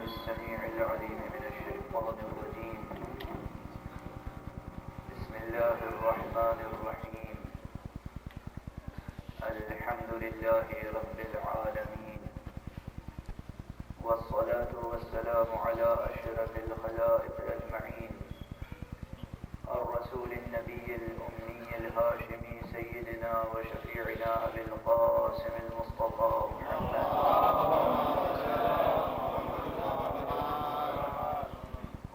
السميع العليم من الشيطان الرجيم. بسم الله الرحمن الرحيم. الحمد لله رب العالمين، والصلاة والسلام على أشرف الخلائق أجمعين، الرسول النبي الأمي الهاشمي سيدنا وشفيعنا أبي القاسم المصطفى محمد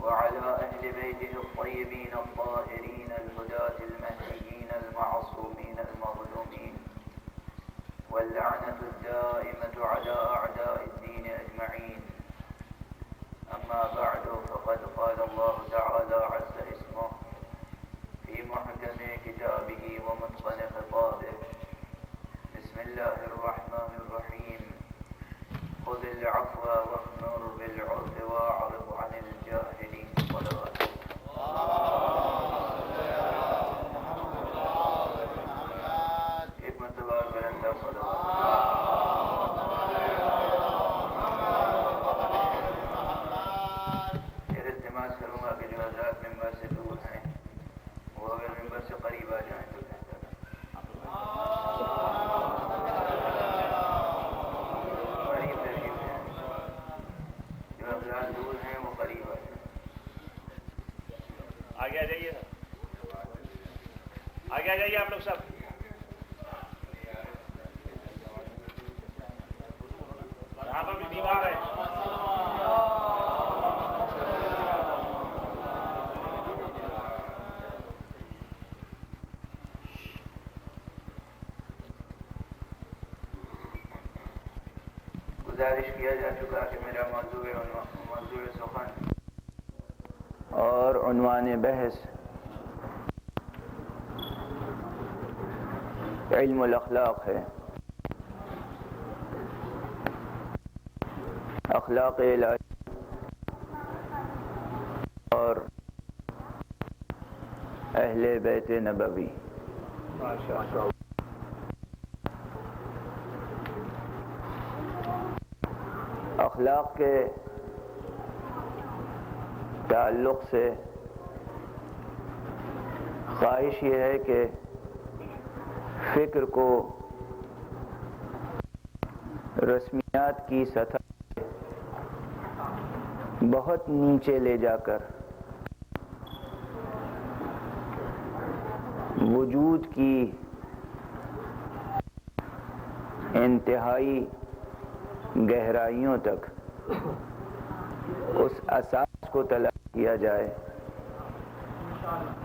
وعلى أهل بيته الطيبين الطاهرين الهداة المهديين المعصومين المظلومين، واللعنة الدائمة على أعداء الدين أجمعين. أما بعد، فقد قال الله تعالى عز اسمه في محكم كتابه ومتقن خطابه: بسم الله الرحمن الرحيم. خذ العفو وأمر بالعرف وأعرض عن الجاهلين. صلوات ایک مرتبہ بلند پھر التماس کروں گا کہ جو حضرات ممبر سے دور ہیں وہ اگر ممبر سے قریب آ جائیں تو بہتر ہے. قریب تشریف ہیں، جو حضرات دور ہیں وہ قریب آ جائیں. آگے آ جائیے، آگے آ جائیے آپ لوگ سب. یہاں پر بھی دیوار ہے. گزارش کیا جا چکا کہ میرا موضوع سخن اور عنوان بحث علم الاخلاق ہے. اخلاق الہی اور اہل بیت نبوی. اخلاق کے تعلق سے خواہش یہ ہے کہ فکر کو رسمیات کی سطح بہت نیچے لے جا کر وجود کی انتہائی گہرائیوں تک اس اساس کو تلاش کیا جائے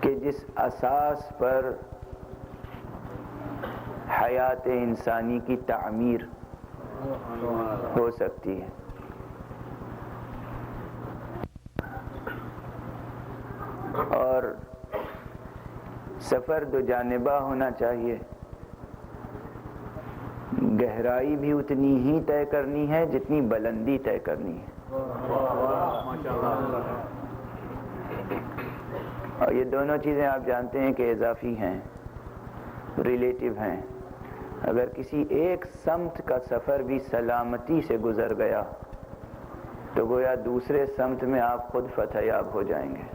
کہ جس اساس پر حیات انسانی کی تعمیر ہو سکتی ہے. اور سفر دو جانبہ ہونا چاہیے. گہرائی بھی اتنی ہی طے کرنی ہے جتنی بلندی طے کرنی ہے. اور یہ دونوں چیزیں آپ جانتے ہیں کہ اضافی ہیں، ریلیٹیو ہیں. اگر کسی ایک سمت کا سفر بھی سلامتی سے گزر گیا تو گویا دوسرے سمت میں آپ خود فتح یاب ہو جائیں گے.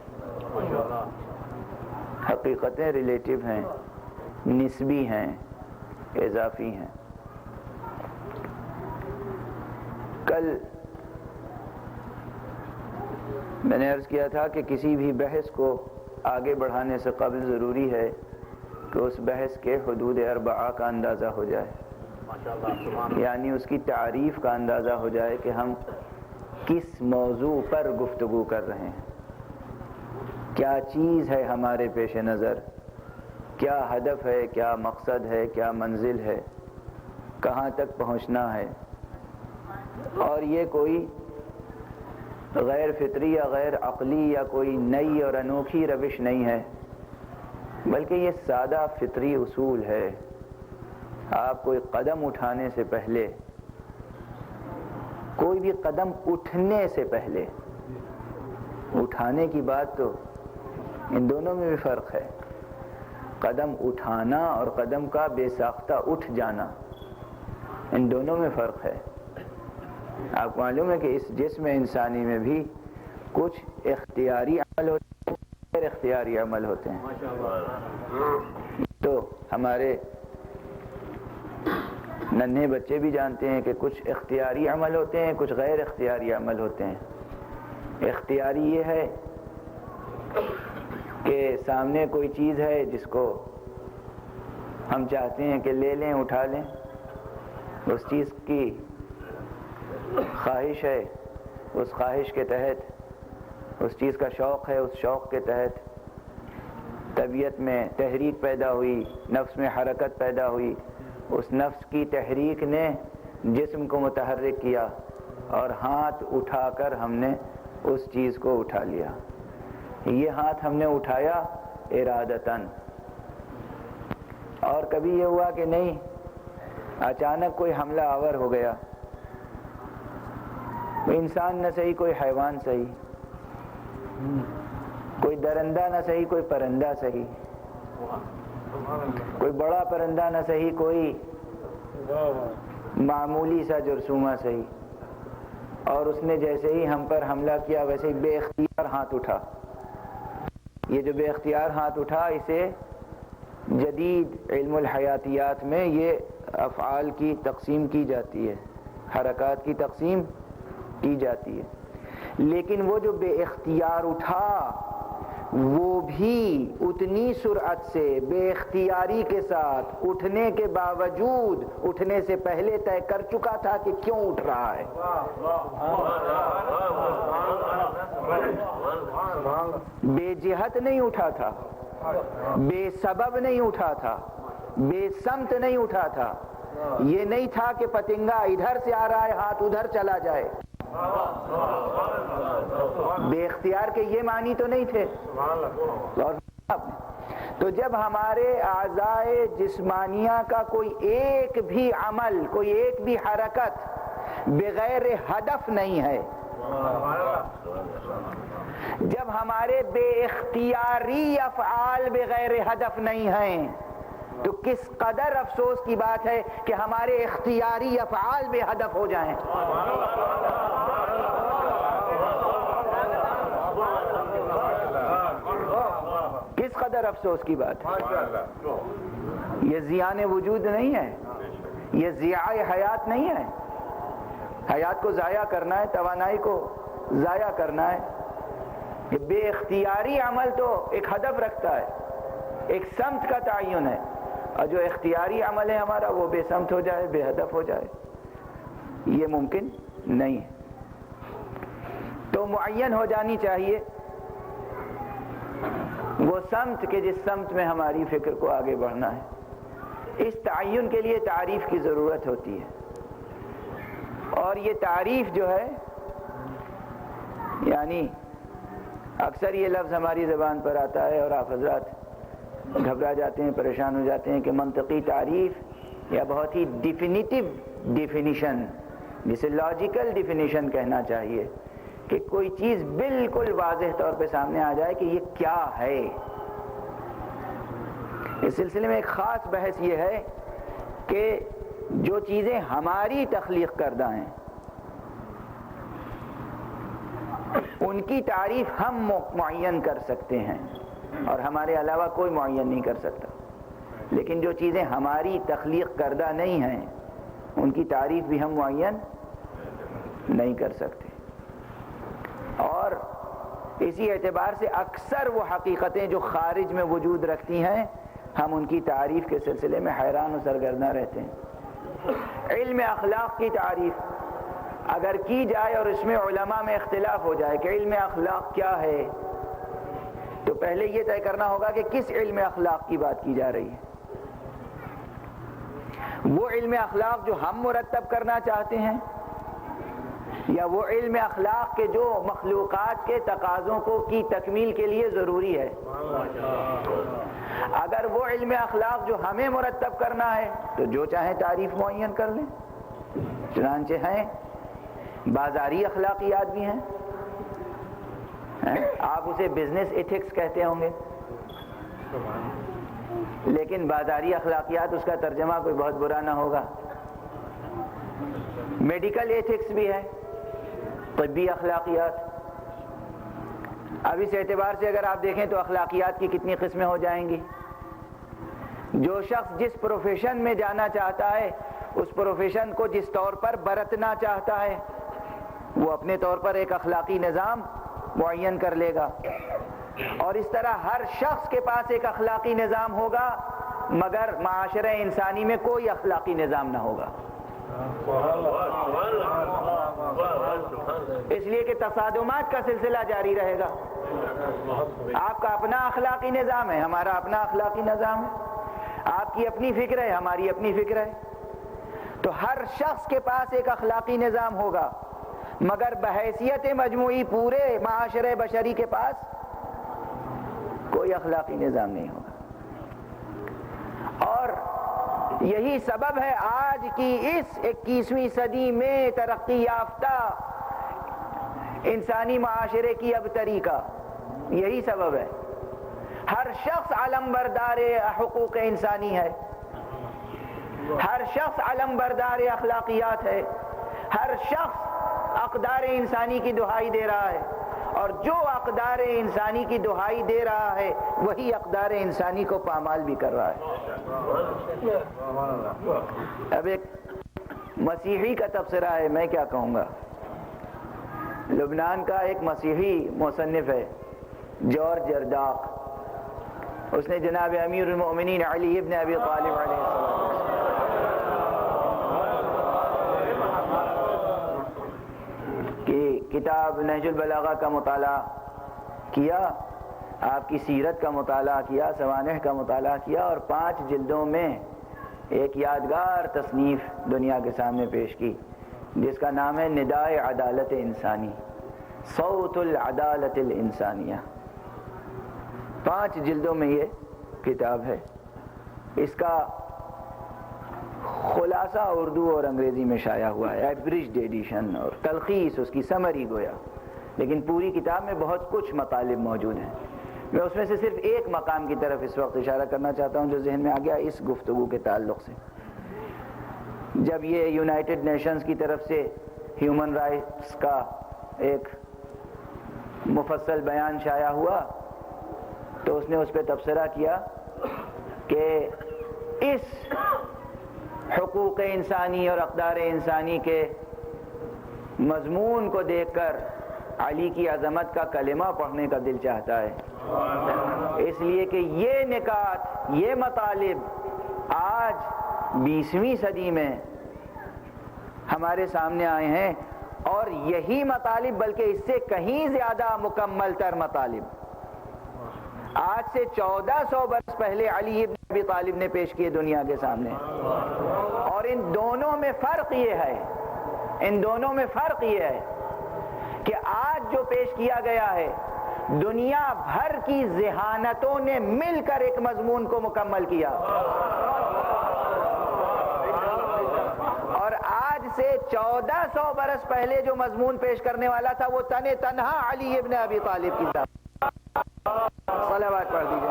حقیقتیں ریلیٹیو ہیں، نسبی ہیں، اضافی ہیں. کل میں نے عرض کیا تھا کہ کسی بھی بحث کو آگے بڑھانے سے قبل ضروری ہے کہ اس بحث کے حدود اربعہ کا اندازہ ہو جائے، یعنی اس کی تعریف کا اندازہ ہو جائے کہ ہم کس موضوع پر گفتگو کر رہے ہیں، کیا چیز ہے ہمارے پیش نظر، کیا ہدف ہے، کیا مقصد ہے، کیا منزل ہے، کہاں تک پہنچنا ہے. اور یہ کوئی غیر فطری یا غیر عقلی یا کوئی نئی اور انوکھی روش نہیں ہے، بلکہ یہ سادہ فطری اصول ہے. آپ کوئی قدم اٹھانے سے پہلے، کوئی بھی قدم اٹھنے سے پہلے، اٹھانے کی بات تو ان دونوں میں بھی فرق ہے. قدم اٹھانا اور قدم کا بے ساختہ اٹھ جانا، ان دونوں میں فرق ہے. آپ کو معلوم ہے کہ اس جسم انسانی میں بھی کچھ اختیاری عمل ہوتے ہیں، غیر اختیاری عمل ہوتے ہیں. تو ہمارے ننھے بچے بھی جانتے ہیں کہ کچھ اختیاری عمل ہوتے ہیں، کچھ غیر اختیاری عمل ہوتے ہیں. اختیاری یہ ہے کہ سامنے کوئی چیز ہے جس کو ہم چاہتے ہیں کہ لے لیں، اٹھا لیں، اس چیز کی خواہش ہے، اس خواہش کے تحت، اس چیز کا شوق ہے، اس شوق کے تحت طبیعت میں تحریک پیدا ہوئی، نفس میں حرکت پیدا ہوئی، اس نفس کی تحریک نے جسم کو متحرک کیا اور ہاتھ اٹھا کر ہم نے اس چیز کو اٹھا لیا. یہ ہاتھ ہم نے اٹھایا ارادتاً. اور کبھی یہ ہوا کہ نہیں، اچانک کوئی حملہ آور ہو گیا، کوئی انسان نہ صحیح، کوئی حیوان صحیح، کوئی درندہ نہ صحیح، کوئی پرندہ صحیح، کوئی بڑا پرندہ نہ صحیح، کوئی معمولی سا جرثومہ صحیح، اور اس نے جیسے ہی ہم پر حملہ کیا ویسے ہی بے اختیار ہاتھ اٹھا. یہ جو بے اختیار ہاتھ اٹھا، اسے جدید علم الحیاتیات میں یہ افعال کی تقسیم کی جاتی ہے، حرکات کی تقسیم کی جاتی ہے. لیکن وہ جو بے اختیار اٹھا وہ بھی اتنی سرعت سے بے اختیاری کے ساتھ اٹھنے کے باوجود اٹھنے سے پہلے طے کر چکا تھا کہ کیوں اٹھ رہا ہے. بے جہت نہیں اٹھا تھا، بے سبب نہیں اٹھا تھا، بے سمت نہیں اٹھا تھا. یہ نہیں تھا کہ پتنگا ادھر سے آ رہا ہے ہاتھ ادھر چلا جائے. بے اختیار کے یہ معنی تو نہیں تھے. اور تو جب ہمارے اعضائے جسمانیہ کا کوئی ایک بھی عمل، کوئی ایک بھی حرکت بغیر ہدف نہیں ہے، جب ہمارے بے اختیاری افعال بغیر ہدف نہیں ہیں، تو کس قدر افسوس کی بات ہے کہ ہمارے اختیاری افعال بے ہدف ہو جائیں. کس قدر افسوس کی بات ہے. یہ زیان وجود نہیں ہے، یہ ضیاء حیات نہیں ہے. حیات کو ضائع کرنا ہے، توانائی کو ضائع کرنا ہے. یہ بے اختیاری عمل تو ایک ہدف رکھتا ہے، ایک سمت کا تعین ہے، اور جو اختیاری عمل ہے ہمارا وہ بے سمت ہو جائے، بے ہدف ہو جائے، یہ ممکن نہیں ہے. تو معین ہو جانی چاہیے وہ سمت کہ جس سمت میں ہماری فکر کو آگے بڑھنا ہے. اس تعین کے لیے تعریف کی ضرورت ہوتی ہے، اور یہ تعریف جو ہے، یعنی اکثر یہ لفظ ہماری زبان پر آتا ہے اور آپ حضرات گھبرا جاتے ہیں، پریشان ہو جاتے ہیں کہ منطقی تعریف یا بہت ہی ڈیفینیٹیو ڈیفینیشن، جسے لاجیکل ڈیفینیشن کہنا چاہیے، کہ کوئی چیز بالکل واضح طور پہ سامنے آ جائے کہ یہ کیا ہے. اس سلسلے میں ایک خاص بحث یہ ہے کہ جو چیزیں ہماری تخلیق کردہ ہیں ان کی تعریف ہم معین کر سکتے ہیں اور ہمارے علاوہ کوئی معین نہیں کر سکتا. لیکن جو چیزیں ہماری تخلیق کردہ نہیں ہیں ان کی تعریف بھی ہم معین نہیں کر سکتے. اور اسی اعتبار سے اکثر وہ حقیقتیں جو خارج میں وجود رکھتی ہیں ہم ان کی تعریف کے سلسلے میں حیران و سرگرداں رہتے ہیں. علم اخلاق کی تعریف اگر کی جائے اور اس میں علماء میں اختلاف ہو جائے کہ علم اخلاق کیا ہے، تو پہلے یہ طے کرنا ہوگا کہ کس علم اخلاق کی بات کی جا رہی ہے. وہ علم اخلاق جو ہم مرتب کرنا چاہتے ہیں، یا وہ علم اخلاق کے جو مخلوقات کے تقاضوں کو کی تکمیل کے لیے ضروری ہے. اگر وہ علم اخلاق جو ہمیں مرتب کرنا ہے تو جو چاہیں تعریف معین کر لیں. چنانچہ ہیں بازاری اخلاقیات بھی ہیں، آپ اسے بزنس ایتھکس کہتے ہوں گے، لیکن بازاری اخلاقیات اس کا ترجمہ کوئی بہت برا نہ ہوگا. میڈیکل ایتھکس بھی ہے، طبی اخلاقیات. اب اس اعتبار سے اگر آپ دیکھیں تو اخلاقیات کی کتنی قسمیں ہو جائیں گی. جو شخص جس پروفیشن میں جانا چاہتا ہے اس پروفیشن کو جس طور پر برتنا چاہتا ہے وہ اپنے طور پر ایک اخلاقی نظام معین کر لے گا، اور اس طرح ہر شخص کے پاس ایک اخلاقی نظام ہوگا مگر معاشرہ انسانی میں کوئی اخلاقی نظام نہ ہوگا. اس لیے کہ تصادمات کا سلسلہ جاری رہے گا. آپ کا اپنا اخلاقی نظام ہے، ہمارا اپنا اخلاقی نظام ہے، آپ کی اپنی فکر ہے، ہماری اپنی فکر ہے. تو ہر شخص کے پاس ایک اخلاقی نظام ہوگا مگر بحیثیت مجموعی پورے معاشرے بشری کے پاس کوئی اخلاقی نظام نہیں ہوگا. اور یہی سبب ہے آج کی اس 21ویں صدی میں ترقی یافتہ انسانی معاشرے کی ابتری کا. یہی سبب ہے. ہر شخص علمبردار حقوق انسانی ہے، ہر شخص علمبردار اخلاقیات ہے، ہر شخص اقدار انسانی کی دہائی دے رہا ہے، اور جو اقدار انسانی کی دہائی دے رہا ہے وہی اقدار انسانی کو پامال بھی کر رہا ہے. اب ایک مسیحی کا تبصرہ ہے، میں کیا کہوں گا. لبنان کا ایک مسیحی مصنف ہے جارج جرداق، اس نے جناب امیر المؤمنین علی ابن ابی طالب علیہ السلام کی کتاب نہج البلاغہ کا مطالعہ کیا، آپ کی سیرت کا مطالعہ کیا، سوانح کا مطالعہ کیا، اور 5 جلدوں میں ایک یادگار تصنیف دنیا کے سامنے پیش کی جس کا نام ہے ندائے عدالت انسانی، صوت العدالت الانسانیہ. 5 جلدوں میں یہ کتاب ہے. اس کا خلاصہ اردو اور انگریزی میں شائع ہوا ہے، ایبریجڈ ایڈیشن، اور تلخیص اس کی سمری گویا، لیکن پوری کتاب میں بہت کچھ مطالب موجود ہیں. میں اس میں سے صرف ایک مقام کی طرف اس وقت اشارہ کرنا چاہتا ہوں جو ذہن میں آ گیا اس گفتگو کے تعلق سے. جب یہ یونائٹڈ نیشنز کی طرف سے ہیومن رائٹس کا ایک مفصل بیان شائع ہوا تو اس نے اس پہ تبصرہ کیا کہ اس حقوق انسانی اور اقدار انسانی کے مضمون کو دیکھ کر علی کی عظمت کا کلمہ پڑھنے کا دل چاہتا ہے، اس لیے کہ یہ نکات، یہ مطالب آج 20ویں صدی میں ہمارے سامنے آئے ہیں، اور یہی مطالب بلکہ اس سے کہیں زیادہ مکمل تر مطالب آج سے 1400 برس پہلے علی ابن ابی طالب نے پیش کیے دنیا کے سامنے. اور ان دونوں میں فرق یہ ہے کہ آج جو پیش کیا گیا ہے دنیا بھر کی ذہانتوں نے مل کر ایک مضمون کو مکمل کیا، اور آج سے 1400 برس پہلے جو مضمون پیش کرنے والا تھا وہ تنہا علی ابن ابی طالب کی ذات. صلوات پڑھ دیجیے.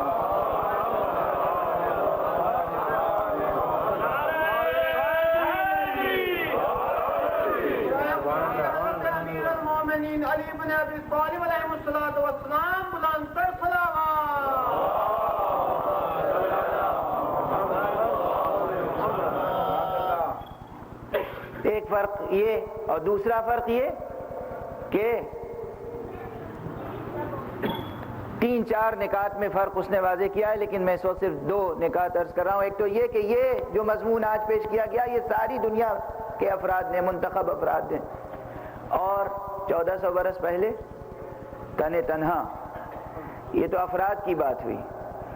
امیر المومنین علی ابن ابی طالب علیہ الصلوۃ والسلام، بلند تر صلوات. ایک فرق یہ، اور دوسرا فرق یہ کہ 3-4 نکات میں فرق اس نے واضح کیا ہے، لیکن میں اس وقت صرف 2 نکات عرض کر رہا ہوں. ایک تو یہ کہ یہ جو مضمون آج پیش کیا گیا یہ ساری دنیا کے افراد نے، منتخب افراد نے، اور 1400 برس پہلے تنہا. یہ تو افراد کی بات ہوئی.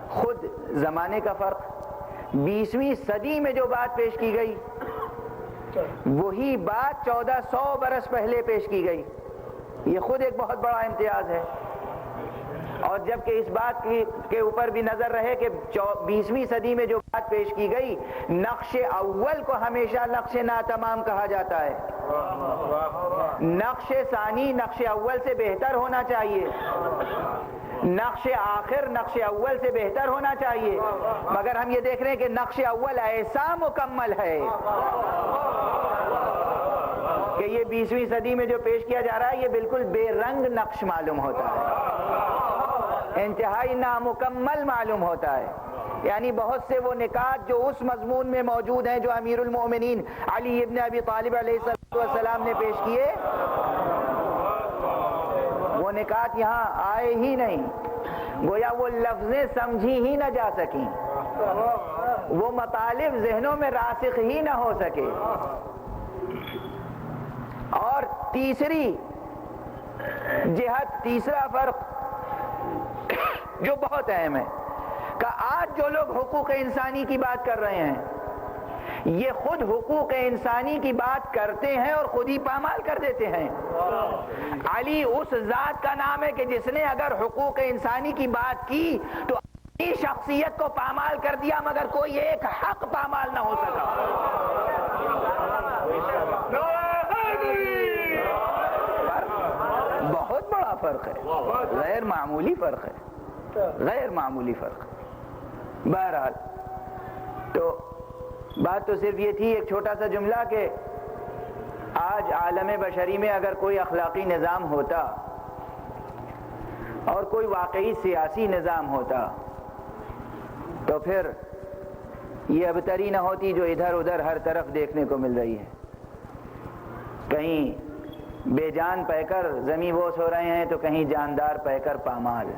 خود زمانے کا فرق، 20ویں صدی میں جو بات پیش کی گئی وہی بات 1400 برس پہلے پیش کی گئی. یہ خود ایک بہت بڑا امتیاز ہے. اور جبکہ اس بات کے اوپر بھی نظر رہے کہ 20ویں صدی میں جو بات پیش کی گئی، نقش اول کو ہمیشہ نقش ناتمام کہا جاتا ہے. نقش ثانی نقش اول سے بہتر ہونا چاہیے، نقش آخر نقش اول سے بہتر ہونا چاہیے، مگر ہم یہ دیکھ رہے ہیں کہ نقش اول ایسا مکمل ہے کہ یہ 20ویں صدی میں جو پیش کیا جا رہا ہے یہ بالکل بے رنگ نقش معلوم ہوتا ہے، انتہائی نامکمل معلوم ہوتا ہے. یعنی بہت سے وہ نکات جو اس مضمون میں موجود ہیں جو امیر المومنین علی ابن ابی طالب علیہ السلام نے پیش کیے، وہ نکات یہاں آئے ہی نہیں، گویا وہ لفظیں سمجھی ہی نہ جا سکیں، وہ مطالب ذہنوں میں راسخ ہی نہ ہو سکے. اور تیسری جہت، تیسرا فرق جو بہت اہم ہے کہ آج جو لوگ حقوق انسانی کی بات کر رہے ہیں یہ خود حقوق انسانی کی بات کرتے ہیں اور خود ہی پامال کر دیتے ہیں. علی اس ذات کا نام ہے کہ جس نے اگر حقوق انسانی کی بات کی تو اپنی شخصیت کو پامال کر دیا مگر کوئی ایک حق پامال نہ ہو سکا. بہت بڑا فرق ہے، غیر معمولی فرق ہے، غیر معمولی فرق. بہرحال تو بات تو صرف یہ تھی، ایک چھوٹا سا جملہ کہ آج عالم بشری میں اگر کوئی اخلاقی نظام ہوتا اور کوئی واقعی سیاسی نظام ہوتا تو پھر یہ ابتری نہ ہوتی جو ادھر ادھر ہر طرف دیکھنے کو مل رہی ہے. کہیں بے جان پہ کر زمیں بوس ہو رہے ہیں تو کہیں جاندار پہ کر پامال.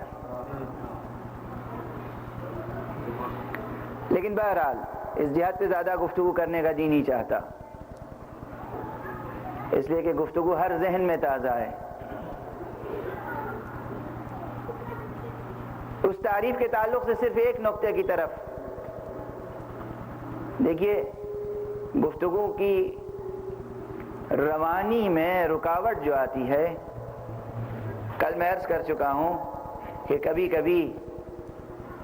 لیکن بہرحال اس جہاد پہ زیادہ گفتگو کرنے کا جی نہیں چاہتا، اس لیے کہ گفتگو ہر ذہن میں تازہ ہے. اس تعریف کے تعلق سے صرف ایک نقطے کی طرف دیکھیے، گفتگو کی روانی میں رکاوٹ جو آتی ہے، کل میں عرض کر چکا ہوں کہ کبھی کبھی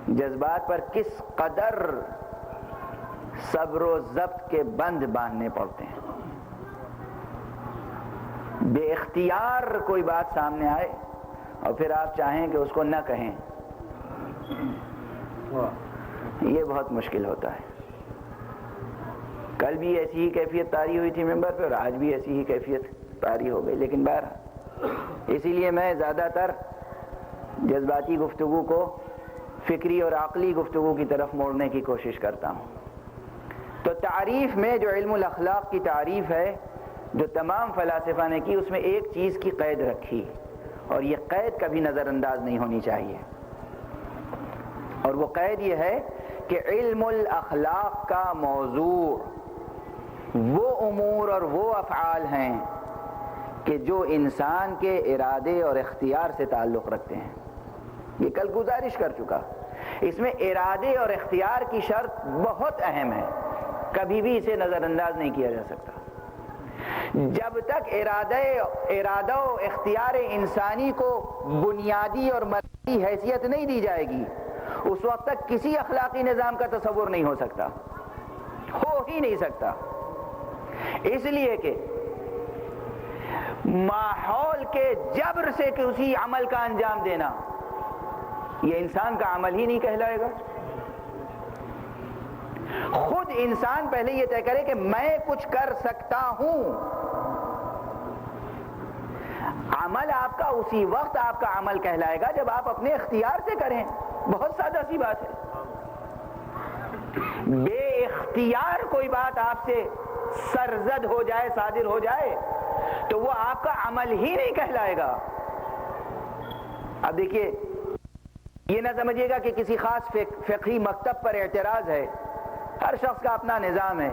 جذبات پر کس قدر صبر و ضبط کے بند باندھنے پڑتے ہیں. بے اختیار کوئی بات سامنے آئے اور پھر آپ چاہیں کہ اس کو نہ کہیں، یہ بہت مشکل ہوتا ہے. کل بھی ایسی ہی کیفیت طاری ہوئی تھی ممبر پہ اور آج بھی ایسی ہی کیفیت طاری ہو گئی. لیکن بہرحال اسی لیے میں زیادہ تر جذباتی گفتگو کو فکری اور عقلی گفتگو کی طرف موڑنے کی کوشش کرتا ہوں. تو تعریف میں جو علم الاخلاق کی تعریف ہے جو تمام فلاسفہ نے کی، اس میں ایک چیز کی قید رکھی اور یہ قید کبھی نظر انداز نہیں ہونی چاہیے، اور وہ قید یہ ہے کہ علم الاخلاق کا موضوع وہ امور اور وہ افعال ہیں کہ جو انسان کے ارادے اور اختیار سے تعلق رکھتے ہیں. یہ کل گزارش کر چکا، اس میں ارادے اور اختیار کی شرط بہت اہم ہے، کبھی بھی اسے نظر انداز نہیں کیا جا سکتا. جب تک ارادہ و اختیار انسانی کو بنیادی اور مرکزی حیثیت نہیں دی جائے گی اس وقت تک کسی اخلاقی نظام کا تصور نہیں ہو سکتا، ہو ہی نہیں سکتا. اس لیے کہ ماحول کے جبر سے کسی عمل کا انجام دینا یہ انسان کا عمل ہی نہیں کہلائے گا. خود انسان پہلے یہ طے کرے کہ میں کچھ کر سکتا ہوں. عمل آپ کا اسی وقت آپ کا عمل کہلائے گا جب آپ اپنے اختیار سے کریں. بہت سادہ سی بات ہے. بے اختیار کوئی بات آپ سے سرزد ہو جائے، صادر ہو جائے تو وہ آپ کا عمل ہی نہیں کہلائے گا. اب دیکھیے، یہ نہ سمجھیے گا کہ کسی خاص فقہی مکتب پر اعتراض ہے، ہر شخص کا اپنا نظام ہے.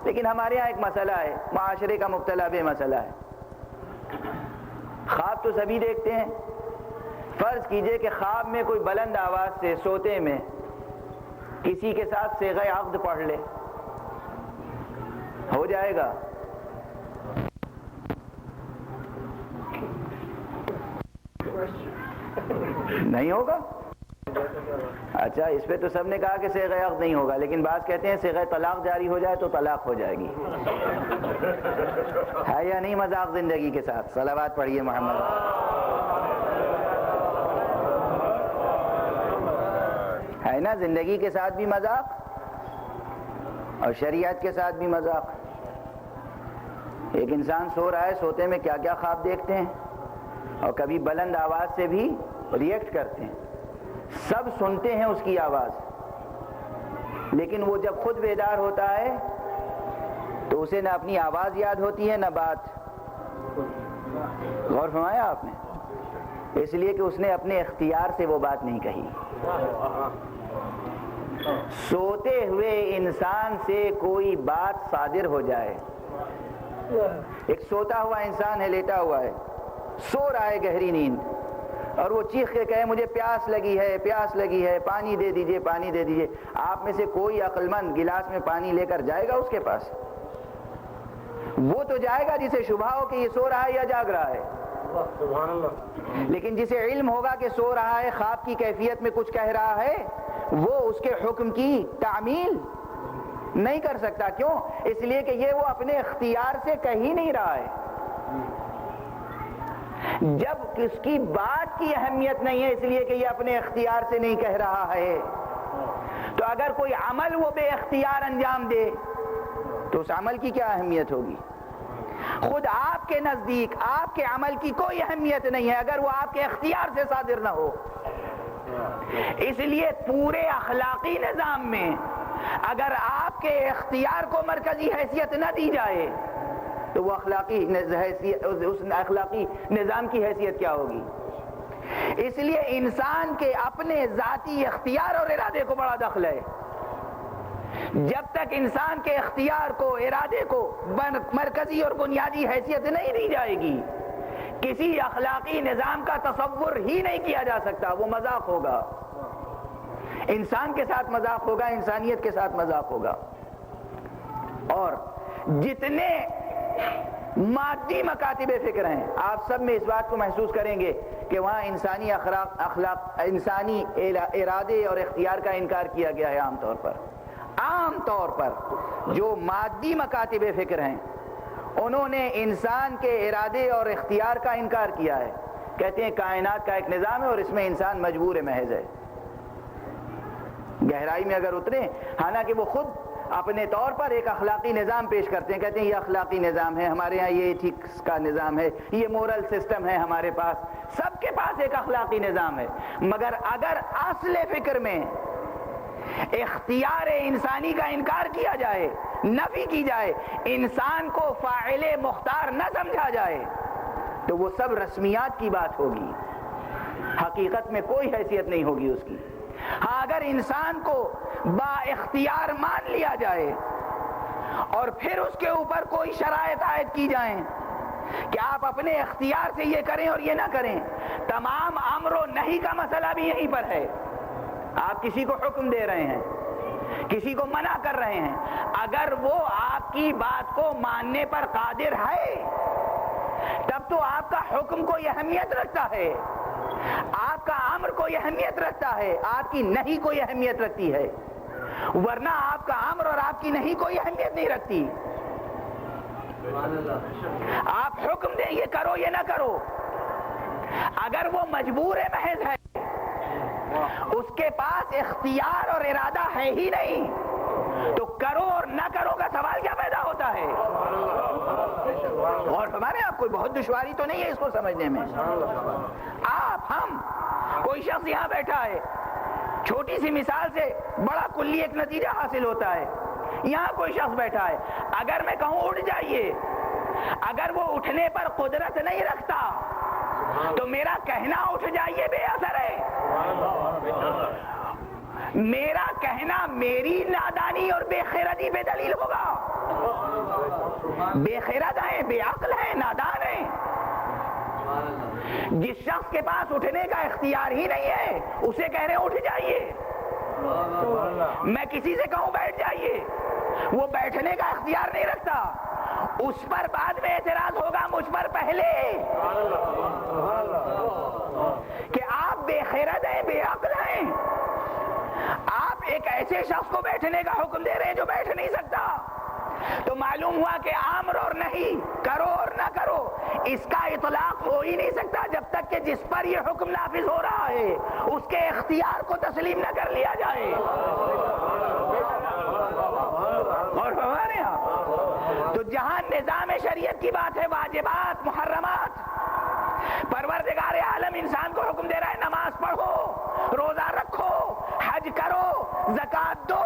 لیکن ہمارے ہاں ایک مسئلہ ہے، معاشرے کا مبتلا بے مسئلہ ہے. خواب تو سبھی دیکھتے ہیں. فرض کیجئے کہ خواب میں کوئی بلند آواز سے سوتے میں کسی کے ساتھ صیغہ عقد پڑھ لے، ہو جائے گا؟ نہیں ہوگا. اچھا، اس پہ تو سب نے کہا کہ صیغہ عقد نہیں ہوگا، لیکن بعض کہتے ہیں صیغہ طلاق جاری ہو جائے تو طلاق ہو جائے گی. ہے یا نہیں مذاق زندگی کے ساتھ؟ صلوات پڑھیے محمد. ہے نا زندگی کے ساتھ بھی مذاق اور شریعت کے ساتھ بھی مذاق. ایک انسان سو رہا ہے، سوتے میں کیا کیا خواب دیکھتے ہیں، اور کبھی بلند آواز سے بھی ریئیکٹ کرتے ہیں، سب سنتے ہیں اس کی آواز، لیکن وہ جب خود بیدار ہوتا ہے تو اسے نہ اپنی آواز یاد ہوتی ہے نہ بات۔ غور فرمایا آپ نے؟ اس لیے کہ اس نے اپنے اختیار سے وہ بات نہیں کہی۔ سوتے ہوئے انسان سے کوئی بات صادر ہو جائے، ایک سوتا ہوا انسان ہے، لیٹا ہوا ہے، سو رہا ہے گہری نیند، اور وہ چیخ کے کہے مجھے پیاس لگی ہے، پیاس لگی ہے، پانی دے دیجئے، پانی دے دیجئے، آپ میں سے کوئی عقل مند گلاس میں پانی لے کر جائے گا اس کے پاس؟ وہ تو جائے گا جسے شبہ ہو کہ یہ سو رہا ہے یا جاگ رہا ہے، لیکن جسے علم ہوگا کہ سو رہا ہے، خواب کی کیفیت میں کچھ کہہ رہا ہے، وہ اس کے حکم کی تعمیل نہیں کر سکتا۔ کیوں؟ اس لیے کہ یہ وہ اپنے اختیار سے کہہ ہی نہیں رہا ہے۔ جب اس کی بات کی اہمیت نہیں ہے، اس لیے کہ یہ اپنے اختیار سے نہیں کہہ رہا ہے، تو اگر کوئی عمل وہ بے اختیار انجام دے تو اس عمل کی کیا اہمیت ہوگی؟ خود آپ کے نزدیک آپ کے عمل کی کوئی اہمیت نہیں ہے اگر وہ آپ کے اختیار سے صادر نہ ہو۔ اس لیے پورے اخلاقی نظام میں اگر آپ کے اختیار کو مرکزی حیثیت نہ دی جائے تو وہ اس اخلاقی نظام کی حیثیت کیا ہوگی؟ اس لیے انسان کے اپنے ذاتی اختیار اور ارادے کو بڑا دخل ہے۔ جب تک انسان کے اختیار کو، ارادے کو مرکزی اور بنیادی حیثیت نہیں دی جائے گی، کسی اخلاقی نظام کا تصور ہی نہیں کیا جا سکتا، وہ مذاق ہوگا، انسان کے ساتھ مذاق ہوگا، انسانیت کے ساتھ مذاق ہوگا۔ اور جتنے مادی مکاتب فکر ہیں، آپ سب میں اس بات کو محسوس کریں گے کہ وہاں انسانی انسانی ارادے اور اختیار کا انکار کیا گیا ہے۔ عام طور پر جو مادی مکاتب فکر ہیں انہوں نے انسان کے ارادے اور اختیار کا انکار کیا ہے، کہتے ہیں کائنات کا ایک نظام ہے اور اس میں انسان مجبور محض ہے۔ گہرائی میں اگر اتریں، حالانکہ وہ خود اپنے طور پر ایک اخلاقی نظام پیش کرتے ہیں، کہتے ہیں یہ اخلاقی نظام ہے، ہمارے ہاں یہ ایتھکس کا نظام ہے، یہ مورل سسٹم ہے ہمارے پاس، سب کے پاس ایک اخلاقی نظام ہے، مگر اگر اصل فکر میں اختیار انسانی کا انکار کیا جائے، نفی کی جائے، انسان کو فاعل مختار نہ سمجھا جائے تو وہ سب رسمیات کی بات ہوگی، حقیقت میں کوئی حیثیت نہیں ہوگی اس کی۔ ہاں اگر انسان کو با اختیار مان لیا جائے اور پھر اس کے اوپر کوئی شرائط عائد کی جائیں کہ آپ اپنے اختیار سے یہ کریں اور یہ نہ کریں، تمام امر و نہی کا مسئلہ بھی یہیں پر ہے۔ آپ کسی کو حکم دے رہے ہیں، کسی کو منع کر رہے ہیں، اگر وہ آپ کی بات کو ماننے پر قادر ہے تب تو آپ کا حکم کوئی اہمیت رکھتا ہے، آپ کا امر کوئی اہمیت رکھتا ہے، آپ کی نہیں کوئی اہمیت رکھتی ہے، ورنہ آپ کا امر اور آپ کی نہیں کوئی اہمیت نہیں رکھتی۔ آپ حکم دیں یہ کرو یہ نہ کرو، اگر وہ مجبور محض ہے، اس کے پاس اختیار اور ارادہ ہے ہی نہیں، تو کرو اور نہ کرو کا سوال کیا پیدا ہوتا ہے؟ اور ہمارے آپ کوئی بہت دشواری تو نہیں ہے اس کو سمجھنے میں۔ ہم کوئی شخص یہاں بیٹھا ہے، چھوٹی سی مثال سے بڑا کلی ایک نتیجہ حاصل ہوتا ہے۔ یہاں کوئی شخص بیٹھا ہے، اگر میں کہوں اٹھ جائیے، اگر وہ اٹھنے پر قدرت نہیں رکھتا تو میرا کہنا اٹھ جائیے بے اثر ہے۔ میرا کہنا میری نادانی اور بے خردی پہ دلیل ہوگا۔ بے خرد ہیں، بے عقل ہیں، نادان ہیں۔ جس شخص کے پاس اٹھنے کا اختیار ہی نہیں ہے اسے کہہ رہے ہیں اٹھ جائیے۔ میں کسی سے کہوں بیٹھ جائیے، وہ بیٹھنے کا اختیار نہیں رکھتا، اس پر بعد میں اعتراض ہوگا، مجھ پر پہلے، کہ آپ بے خرد ہیں، بے عقل ہیں۔ آپ ایک ایسے شخص کو بیٹھنے کا حکم دے رہے ہیں جو بیٹھ نہیں سکتا، تو معلوم ہوا کہ امر اور نہیں، کرو اور نہ کرو، اس کا اطلاق ہو ہی نہیں سکتا جب تک کہ جس پر یہ حکم نافذ ہو رہا ہے اس کے اختیار کو تسلیم نہ کر لیا جائے۔ اور ہمارے یہاں تو جہاں نظام شریعت کی بات ہے، واجبات محرمات، پروردگار عالم انسان کو حکم دے رہا ہے نماز پڑھو، روزہ رکھو، حج کرو، زکوٰۃ دو،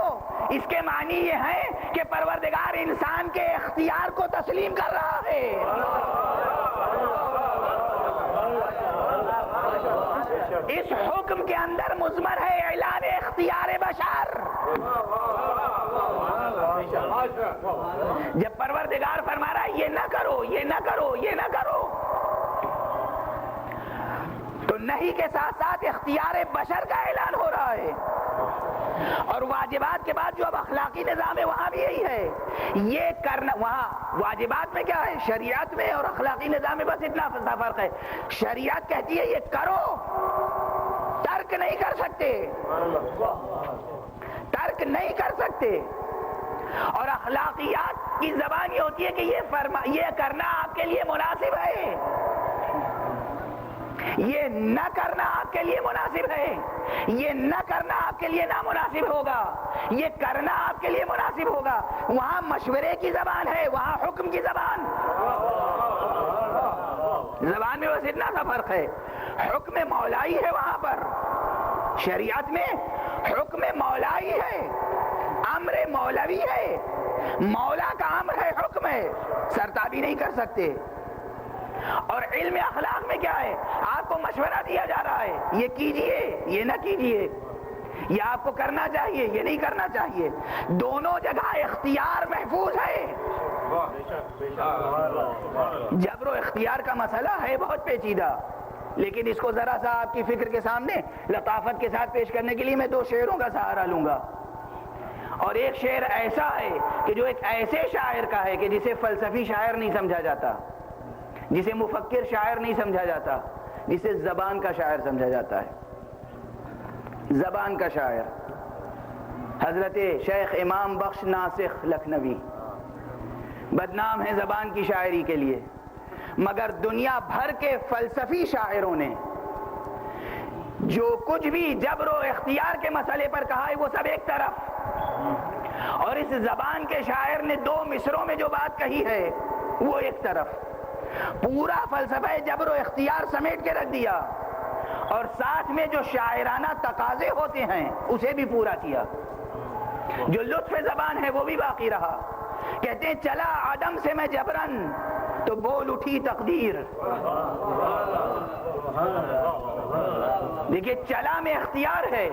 اس کے معنی یہ ہے کہ پروردگار انسان کے اختیار کو تسلیم کر رہا ہے۔ اس حکم کے اندر مضمر ہے اعلان اختیار بشر۔ جب پروردگار فرما رہا ہے یہ نہ کرو، یہ نہ کرو، یہ نہ کرو، تو نہیں کے ساتھ ساتھ اختیار بشر کا اعلان ہو رہا ہے۔ اور واجبات کے بعد جو اب اخلاقی نظام ہے وہاں بھی یہی ہے، یہ کرنا۔ وہاں واجبات میں کیا ہے، شریعت میں اور اخلاقی نظام میں بس اتنا فرق ہے، شریعت کہتی ہے یہ کرو، ترک نہیں کر سکتے، ترک نہیں کر سکتے۔ اور اخلاقیات کی زبان یہ ہوتی ہے کہ یہ کرنا آپ کے لیے مناسب ہے، یہ نہ کرنا آپ کے لیے مناسب ہے، یہ نہ کرنا آپ کے لیے نامناسب ہوگا، یہ کرنا آپ کے لیے مناسب ہوگا۔ وہاں مشورے کی زبان ہے، وہاں حکم کی زبان میں بس اتنا سا فرق ہے، حکم مولائی ہے وہاں پر، شریعت میں حکم مولائی ہے، امر مولوی ہے، مولا کا امر ہے، حکم ہے، سرتابی نہیں کر سکتے۔ اور علم اخلاق میں کیا ہے، آپ کو مشورہ دیا جا رہا ہے یہ کیجئے، یہ نہ کیجئے، یہ آپ کو کرنا چاہیے، یہ نہیں کرنا چاہیے، دونوں جگہ اختیار محفوظ ہے۔ جبر و اختیار کا مسئلہ ہے بہت پیچیدہ، لیکن اس کو ذرا سا آپ کی فکر کے سامنے لطافت کے ساتھ پیش کرنے کے لیے میں دو شعروں کا سہارا لوں گا۔ اور ایک شعر ایسا ہے کہ جو ایک ایسے شاعر کا ہے کہ جسے فلسفی شاعر نہیں سمجھا جاتا، جسے مفکر شاعر نہیں سمجھا جاتا، جسے زبان کا شاعر سمجھا جاتا ہے۔ زبان کا شاعر حضرت شیخ امام بخش ناسخ لکھنوی بدنام ہے زبان کی شاعری کے لیے، مگر دنیا بھر کے فلسفی شاعروں نے جو کچھ بھی جبر و اختیار کے مسئلے پر کہا ہے وہ سب ایک طرف، اور اس زبان کے شاعر نے دو مصروں میں جو بات کہی ہے وہ ایک طرف، پورا فلسفہ جبر و اختیار سمیٹ کے رکھ دیا، اور ساتھ میں جو شاعرانہ تقاضے ہوتے ہیں اسے بھی پورا کیا، جو لطف زبان ہے وہ بھی باقی رہا۔ کہتے ہیں چلا عدم سے میں جبرن تو بول اٹھی تقدیر۔ دیکھیے چلا میں اختیار ہے،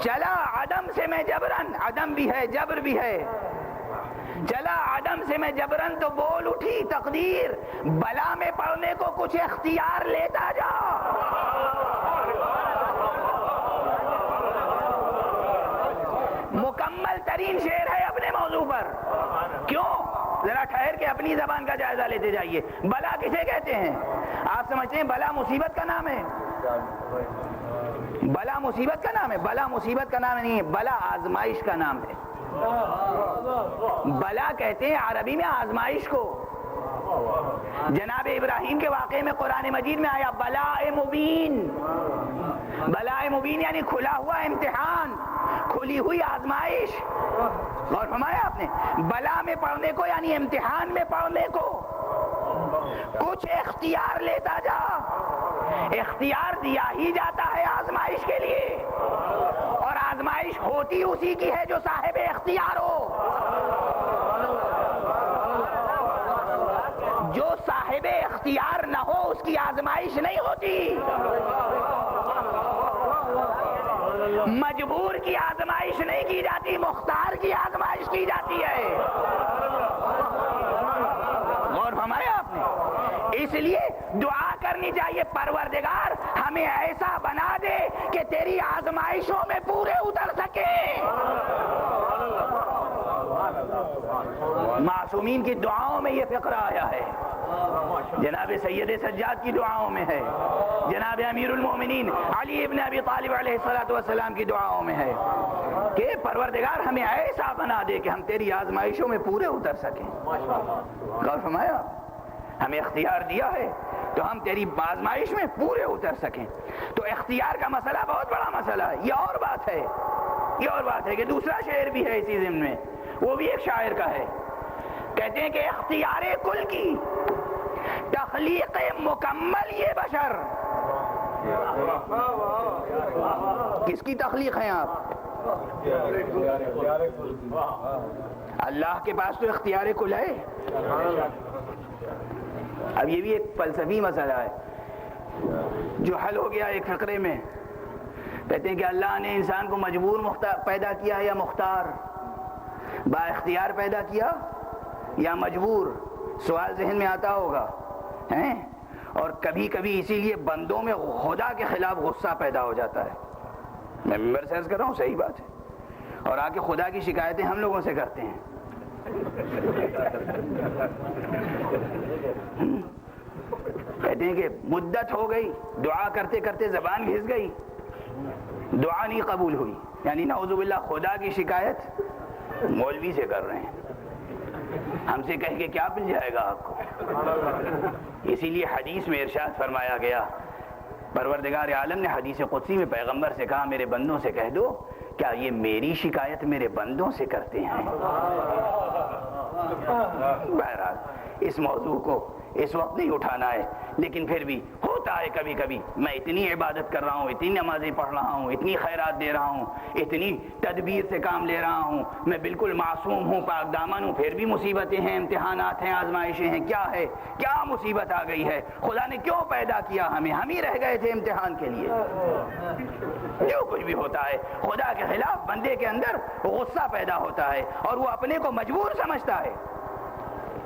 چلا عدم سے میں جبرن، عدم بھی ہے جبر بھی ہے، چلا عدم سے میں جبرن تو بول اٹھی تقدیر، بلا میں پڑنے کو کچھ اختیار لیتا جا۔ مکمل ترین شعر ہے اپنے موضوع پر، کیوں؟ ذرا ٹھہر کے اپنی زبان کا جائزہ لیتے جائیے۔ بلا کسے کہتے ہیں؟ آپ سمجھتے ہیں بلا مصیبت کا نام ہے؟ بلا مصیبت کا نام ہے؟ بلا مصیبت کا نام نہیں ہے، بلا آزمائش کا نام ہے۔ بلا کہتے ہیں عربی میں آزمائش کو۔ جناب ابراہیم کے واقعے میں قرآن مجید میں آیا بلاء مبین، بلاء مبین یعنی کھلا ہوا امتحان، کھلی ہوئی آزمائش۔ غور فرمایا آپ نے؟ بلا میں پڑھنے کو یعنی امتحان میں پڑھنے کو کچھ اختیار لیتا جا، اختیار دیا ہی جاتا ہے آزمائش کے لیے، اور آزمائش ہوتی اسی کی ہے جو صاحب اختیار ہو۔ جو صاحب اختیار نہ ہو اس کی آزمائش نہیں ہوتی۔ مجبور کی آزمائش نہیں کی جاتی، مختار کی آزمائش کی جاتی ہے۔ غور فرمایا آپ نے؟ اس لیے دعا کرنی چاہیے پروردگار ہمیں ایسا بنا دے کہ تیری آزمائشوں میں پورے اتر سکیں۔ معصومین کی دعاؤں میں یہ فقرہ آیا ہے، جناب سید سجاد کی دعاؤں میں ہے، جناب امیر المومنین علی ابن ابی طالب علیہ السلام کی دعاؤں میں ہے کہ پروردگار ہمیں ایسا بنا دے کہ ہم تیری آزمائشوں میں پورے اتر سکیں۔ غور فرمایا؟ ہمیں اختیار دیا ہے تو ہم تیری آزمائش میں پورے اتر سکیں۔ تو اختیار کا مسئلہ بہت بڑا مسئلہ ہے۔ یہ اور بات ہے یہ اور بات ہے کہ دوسرا شعر بھی ہے اسی ضمن میں، وہ بھی ایک شاعر کا ہے، کہتے ہیں کہ اختیار کل کی تخلیق مکمل یہ بشر. کس کی تخلیق ہیں آپ؟ اللہ کے پاس تو اختیار کل ہے. اب یہ بھی ایک فلسفی مسئلہ ہے جو حل ہو گیا ایک فقرے میں. کہتے ہیں کہ اللہ نے انسان کو مجبور پیدا کیا ہے یا مختار، با اختیار پیدا کیا یا مجبور؟ سوال ذہن میں آتا ہوگا ہیں. اور کبھی کبھی اسی لیے بندوں میں خدا کے خلاف غصہ پیدا ہو جاتا ہے. میں ممبر سے عرض کر رہا ہوں، صحیح بات ہے. اور آ کے خدا کی شکایتیں ہم لوگوں سے کرتے ہیں. کہتے ہیں کہ مدت ہو گئی، دعا کرتے کرتے زبان گھس گئی، دعا نہیں قبول ہوئی. یعنی نعوذ باللہ خدا کی شکایت مولوی سے کر رہے ہیں. ہم سے کہہ کے کیا مل جائے گا آپ کو؟ اسی لیے حدیث میں ارشاد فرمایا گیا، پروردگار عالم نے حدیث قدسی میں پیغمبر سے کہا میرے بندوں سے کہہ دو کیا یہ میری شکایت میرے بندوں سے کرتے ہیں؟ بہرحال اس موضوع کو اس وقت نہیں اٹھانا ہے، لیکن پھر بھی ہوتا ہے کبھی کبھی. میں اتنی عبادت کر رہا ہوں، اتنی نمازیں پڑھ رہا ہوں، اتنی خیرات دے رہا ہوں، اتنی تدبیر سے کام لے رہا ہوں، میں بالکل معصوم ہوں، پاک دامن ہوں، پھر بھی مصیبتیں ہیں، امتحانات ہیں، آزمائشیں ہیں. کیا ہے؟ کیا مصیبت آ گئی ہے؟ خدا نے کیوں پیدا کیا ہمیں؟ ہم ہی رہ گئے تھے امتحان کے لیے. جو کچھ بھی ہوتا ہے خدا کے خلاف بندے کے اندر غصہ پیدا ہوتا ہے اور وہ اپنے کو مجبور سمجھتا ہے.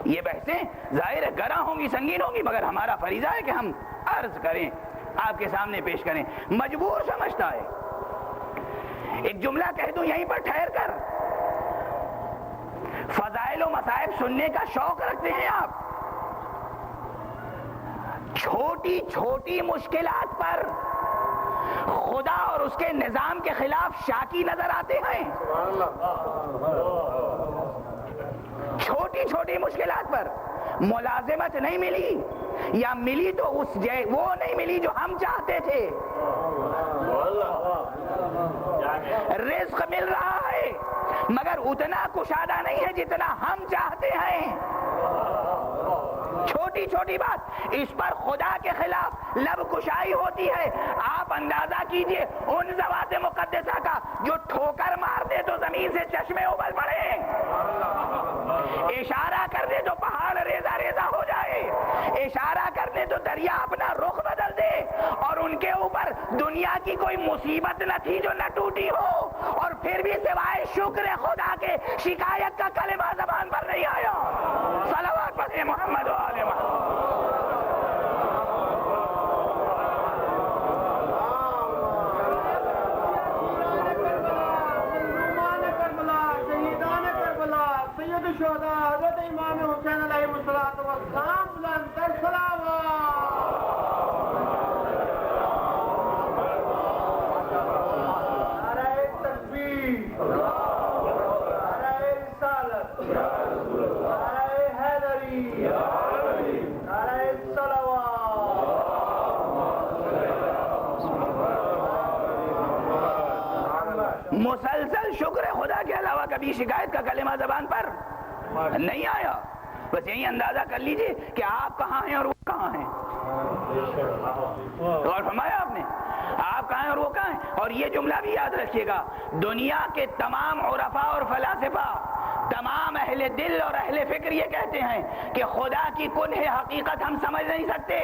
یہ بحثیں ظاہر ہے گراں ہوں گی، سنگین ہوں گی، مگر ہمارا فریضہ ہے کہ ہم عرض کریں، آپ کے سامنے پیش کریں. مجبور سمجھتا ہے. ایک جملہ کہہ دوں یہیں پر ٹھہر کر، فضائل و مصائب سننے کا شوق رکھتے ہیں آپ؟ چھوٹی چھوٹی مشکلات پر خدا اور اس کے نظام کے خلاف شاکی نظر آتے ہیں. چھوٹی چھوٹی مشکلات پر ملازمت نہیں ملی یا ملی تو وہ نہیں ملی جو ہم چاہتے تھے. رزق مل رہا ہے مگر اتنا کشادہ نہیں ہے جتنا ہم چاہتے ہیں. چھوٹی چھوٹی بات اس پر خدا کے خلاف لب کشائی ہوتی ہے. آپ اندازہ کیجئے ان ذوات مقدسہ کا جو ٹھوکر مار دے تو زمین سے چشمے ابل پڑے، اشارہ کر دے تو پہاڑ ریزہ ریزہ ہو جائے، اشارہ کر دے تو دریا اپنا رخ بدل دے، اور ان کے اوپر دنیا کی کوئی مصیبت نہ تھی جو نہ ٹوٹی ہو، اور پھر بھی سوائے شکر خدا کے شکایت کا کلمہ زبان پر نہیں آیا. صلوات پڑھیں محمد و آل محمد. سید الشہداء حضرت امام حسین علیہ السلام بلند تر صلوات. نعرہ تکبیر، نعرہ رسالت، نعرہ حیدری، نعرہ صلوات. مسلسل شکر خدا کے علاوہ کبھی شکایت کا کلمہ زبان پر نہیں آیا. بس یہی اندازہ کر لیجئے کہ آپ کہاں ہیں اور وہ کہاں ہیں. غور فرمایا آپ نے؟ آپ کہاں ہیں اور وہ کہاں ہیں. اور یہ جملہ بھی یاد رکھیے گا، دنیا کے تمام عرفاء اور فلاسفہ، تمام اہل دل اور اہل فکر یہ کہتے ہیں کہ خدا کی کنہ حقیقت ہم سمجھ نہیں سکتے.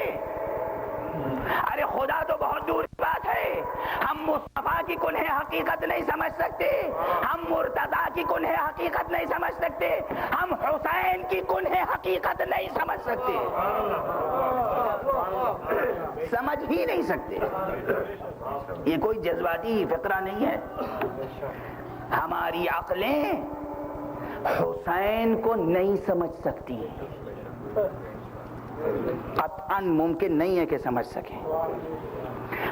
ارے خدا تو بہت دور کی بات ہے. ہم مصطفیٰ کی کنہ حقیقت نہیں سمجھ سکتے، ہم مرتضیٰ کی کنہ حقیقت نہیں سمجھ سکتے، ہم حسین کی کنہ حقیقت نہیں سمجھ سکتے. سمجھ ہی نہیں سکتے. یہ کوئی جذباتی فقرہ نہیں ہے. ہماری عقلیں حسین کو نہیں سمجھ سکتی، قطعاً ممکن نہیں ہے کہ سمجھ سکیں.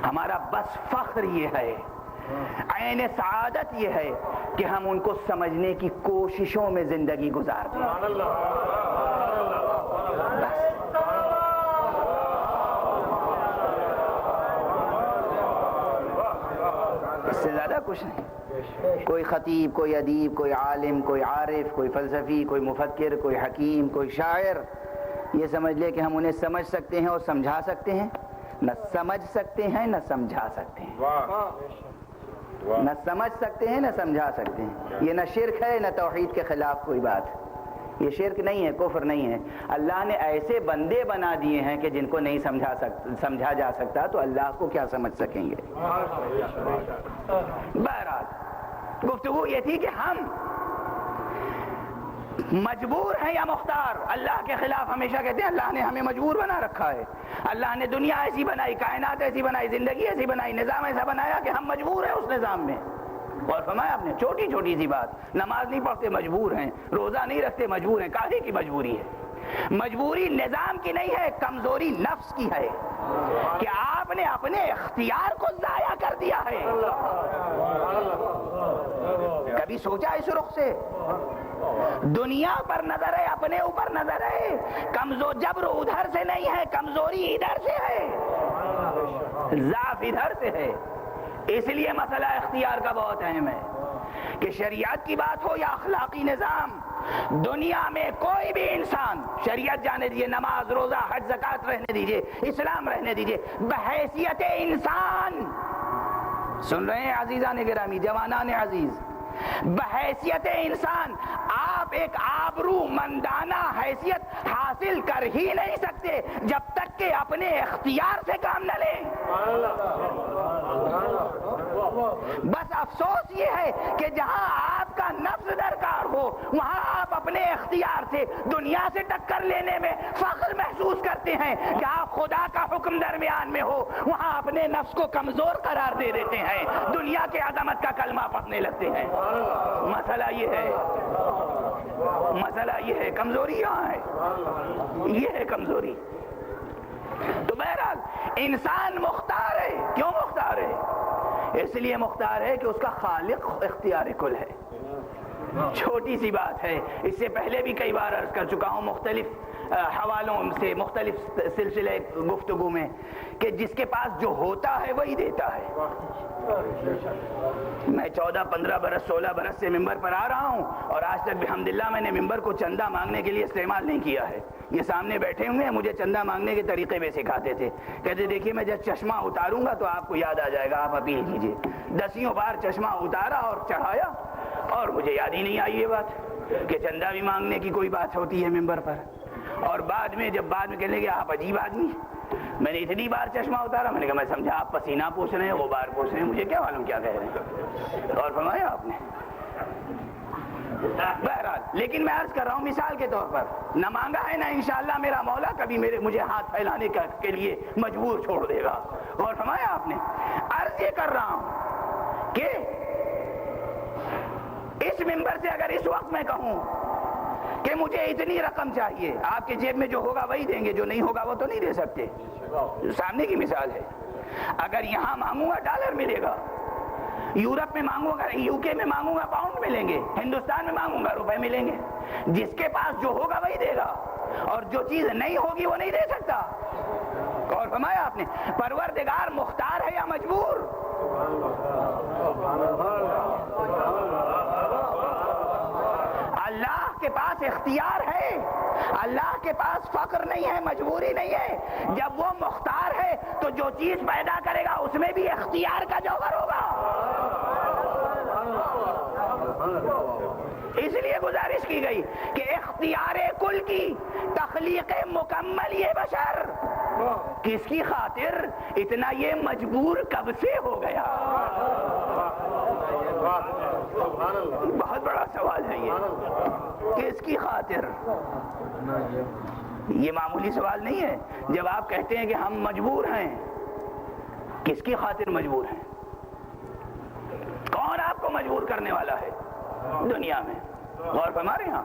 ہمارا بس فخر یہ ہے، عین سعادت یہ ہے کہ ہم ان کو سمجھنے کی کوششوں میں زندگی گزار دیں. اس سے زیادہ کچھ نہیں. کوئی خطیب، کوئی ادیب، کوئی عالم، کوئی عارف، کوئی فلسفی، کوئی مفکر، کوئی حکیم، کوئی شاعر یہ سمجھ لے کہ ہم انہیں سمجھ سکتے ہیں اور سمجھا سکتے ہیں. نہ سمجھ سکتے ہیں نہ سمجھا سکتے ہیں. نہ سمجھ سکتے ہیں نہ سمجھا سکتے ہیں. یہ نہ شرک ہے نہ توحید کے خلاف کوئی بات. یہ شرک نہیں ہے، کفر نہیں ہے. اللہ نے ایسے بندے بنا دیے ہیں کہ جن کو نہیں سمجھا جا سکتا تو اللہ کو کیا سمجھ سکیں گے. بہرحال گفتگو یہ تھی کہ ہم مجبور ہیں یا مختار. اللہ کے خلاف ہمیشہ کہتے ہیں اللہ نے ہمیں مجبور بنا رکھا ہے. اللہ نے دنیا ایسی بنائی، کائنات ایسی بنائی، زندگی ایسی بنائی، نظام ایسا بنایا کہ ہم مجبور ہیں اس نظام میں. اور فرمایا آپ نے چھوٹی چھوٹی سی بات، نماز نہیں پڑھتے مجبور ہیں، روزہ نہیں رکھتے مجبور ہیں. کاہے کی مجبوری ہے؟ مجبوری نظام کی نہیں ہے، کمزوری نفس کی ہے کہ آپ نے اپنے اختیار کو ضائع کر دیا ہے. کبھی سوچا اس رخ سے؟ دنیا پر نظر ہے، اپنے اوپر نظر ہے. جبر ادھر سے نہیں ہے، کمزوری ادھر سے ہے، ضعف ادھر سے ہے. اس لیے مسئلہ اختیار کا بہت اہم ہے کہ شریعت کی بات ہو یا اخلاقی نظام، دنیا میں کوئی بھی انسان، شریعت جانے دیجیے، نماز، روزہ، حج، زکوٰۃ رہنے دیجیے، اسلام رہنے دیجیے، بحیثیت انسان، سن رہے ہیں عزیزان گرامی، جوانان عزیز، بحیثیت انسان آپ ایک آبرو مندانہ حیثیت حاصل کر ہی نہیں سکتے جب تک کہ اپنے اختیار سے کام نہ لیں. بس افسوس یہ ہے کہ جہاں آپ کا نفس درکار ہو وہاں آپ اپنے اختیار سے دنیا سے ٹکر لینے میں فخر محسوس کرتے ہیں. جہاں خدا کا حکم درمیان میں ہو وہاں اپنے نفس کو کمزور قرار دے دیتے ہیں، دنیا کے عظمت کا کلمہ پڑھنے لگتے ہیں. مسئلہ یہ ہے، مسئلہ یہ ہے، کمزوری یہاں ہے، یہ ہے کمزوری. تو بہرحال انسان مختار ہے. کیوں مختار ہے؟ اس لیے مختار ہے کہ اس کا خالق اختیار کل ہے. چھوٹی سی بات ہے، اس سے پہلے بھی کئی بار عرض کر چکا ہوں مختلف حوالوں سے، مختلف سلسلے گفتگو میں، کہ جس کے پاس جو ہوتا ہے وہی دیتا ہے. میں 14 15 برس 16 برس سے ممبر پر آ رہا ہوں اور آج تک الحمدللہ میں نے ممبر کو چندہ مانگنے کے لیے استعمال نہیں کیا ہے. یہ سامنے بیٹھے ہوئے ہیں مجھے چندہ مانگنے کے طریقے بھی سکھاتے تھے. کہتے دیکھیے میں جب چشمہ اتاروں گا تو آپ کو یاد آ جائے گا، آپ اپیل کیجیے. 10 بار چشمہ اتارا اور چڑھایا اور مجھے یاد ہی نہیں آئی یہ بات کہ چندہ بھی مانگنے کی کوئی بات ہوتی ہے ممبر پر. اور بعد میں کہنے لگے آپ عجیب آدمی. میں نے اتنی بار چشمہ اتارا، میں نے کہا میں سمجھا آپ پسینہ پوچھ رہے ہیں، غبار پوچھ رہے ہیں، مجھے کیا معلوم کیا کہہ رہے ہیں. اور فرمایا آپ نے. بہرحال لیکن میں عرض کر رہا ہوں مثال کے طور پر، نہ مانگا ہے نہ انشاءاللہ میرا مولا کبھی مجھے ہاتھ پھیلانے کے لیے مجبور چھوڑ دے گا. اور فرمایا آپ نے. عرض یہ کر رہا ہوں کہ اس ممبر سے اگر اس وقت میں کہوں کہ مجھے اتنی رقم چاہیے، آپ کے جیب میں جو ہوگا وہی دیں گے، جو نہیں ہوگا وہ تو نہیں دے سکتے. سامنے کی مثال ہے. اگر یہاں مانگوں گا ڈالر ملے گا، یورپ میں مانگوں گا، یو کے میں مانگوں گا پاؤنڈ ملیں گے، ہندوستان میں مانگوں گا روپے ملیں گے. جس کے پاس جو ہوگا وہی دے گا اور جو چیز نہیں ہوگی وہ نہیں دے سکتا. اور فرمایا آپ نے پروردگار مختار ہے یا مجبور؟ اللہ کے پاس اختیار ہے، اللہ کے پاس فقر نہیں ہے، مجبوری نہیں ہے. جب وہ مختار ہے تو جو چیز پیدا کرے گا اس میں بھی اختیار کا جوہر ہوگا. اس لیے گزارش کی گئی کہ اختیار کل کی تخلیق مکمل یہ بشر کس کی خاطر اتنا یہ مجبور کب سے ہو گیا؟ بہت بڑا سوال ہے یہ، کس کی خاطر؟ یہ معمولی سوال نہیں ہے. جب آپ کہتے ہیں کہ ہم مجبور ہیں، کس کی خاطر مجبور ہیں؟ کون آپ کو مجبور کرنے والا ہے دنیا میں؟ غور فرما رہے ہیں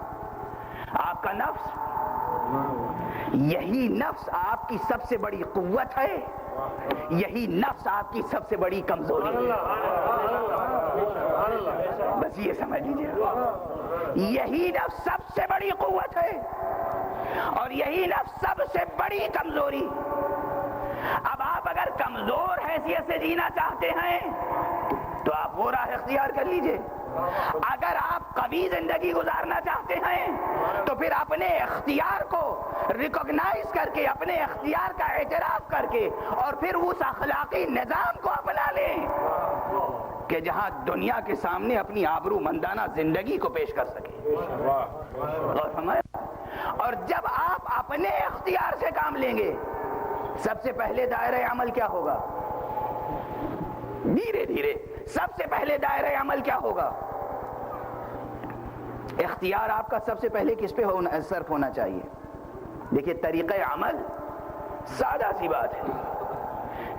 آپ کا نفس. یہی نفس آپ کی سب سے بڑی قوت ہے، یہی نفس آپ کی سب سے بڑی کمزوری ہے. بس یہ سمجھ لیجیے، یہی نفس سب سے بڑی قوت ہے اور یہی نفس سب سے بڑی کمزوری. اب آپ اگر کمزور حیثیت سے جینا چاہتے ہیں تو وہ راہ اختیار کر لیجئے۔ اگر آپ قوی زندگی گزارنا چاہتے ہیں تو پھر اپنے اختیار کو ریکوگنائز کر کے، اپنے اختیار کا اعتراف کر کے، اور پھر اس اخلاقی نظام کو اپنا لیں کہ جہاں دنیا کے سامنے اپنی آبرو مندانہ زندگی کو پیش کر سکے۔ اور جب آپ اپنے اختیار سے کام لیں گے، سب سے پہلے دائرہ عمل کیا ہوگا؟ دھیرے دھیرے سب سے پہلے دائرہ عمل کیا ہوگا؟ اختیار آپ کا سب سے پہلے کس پہ صرف ہونا چاہیے؟ دیکھیے طریقہ عمل سادہ سی بات ہے،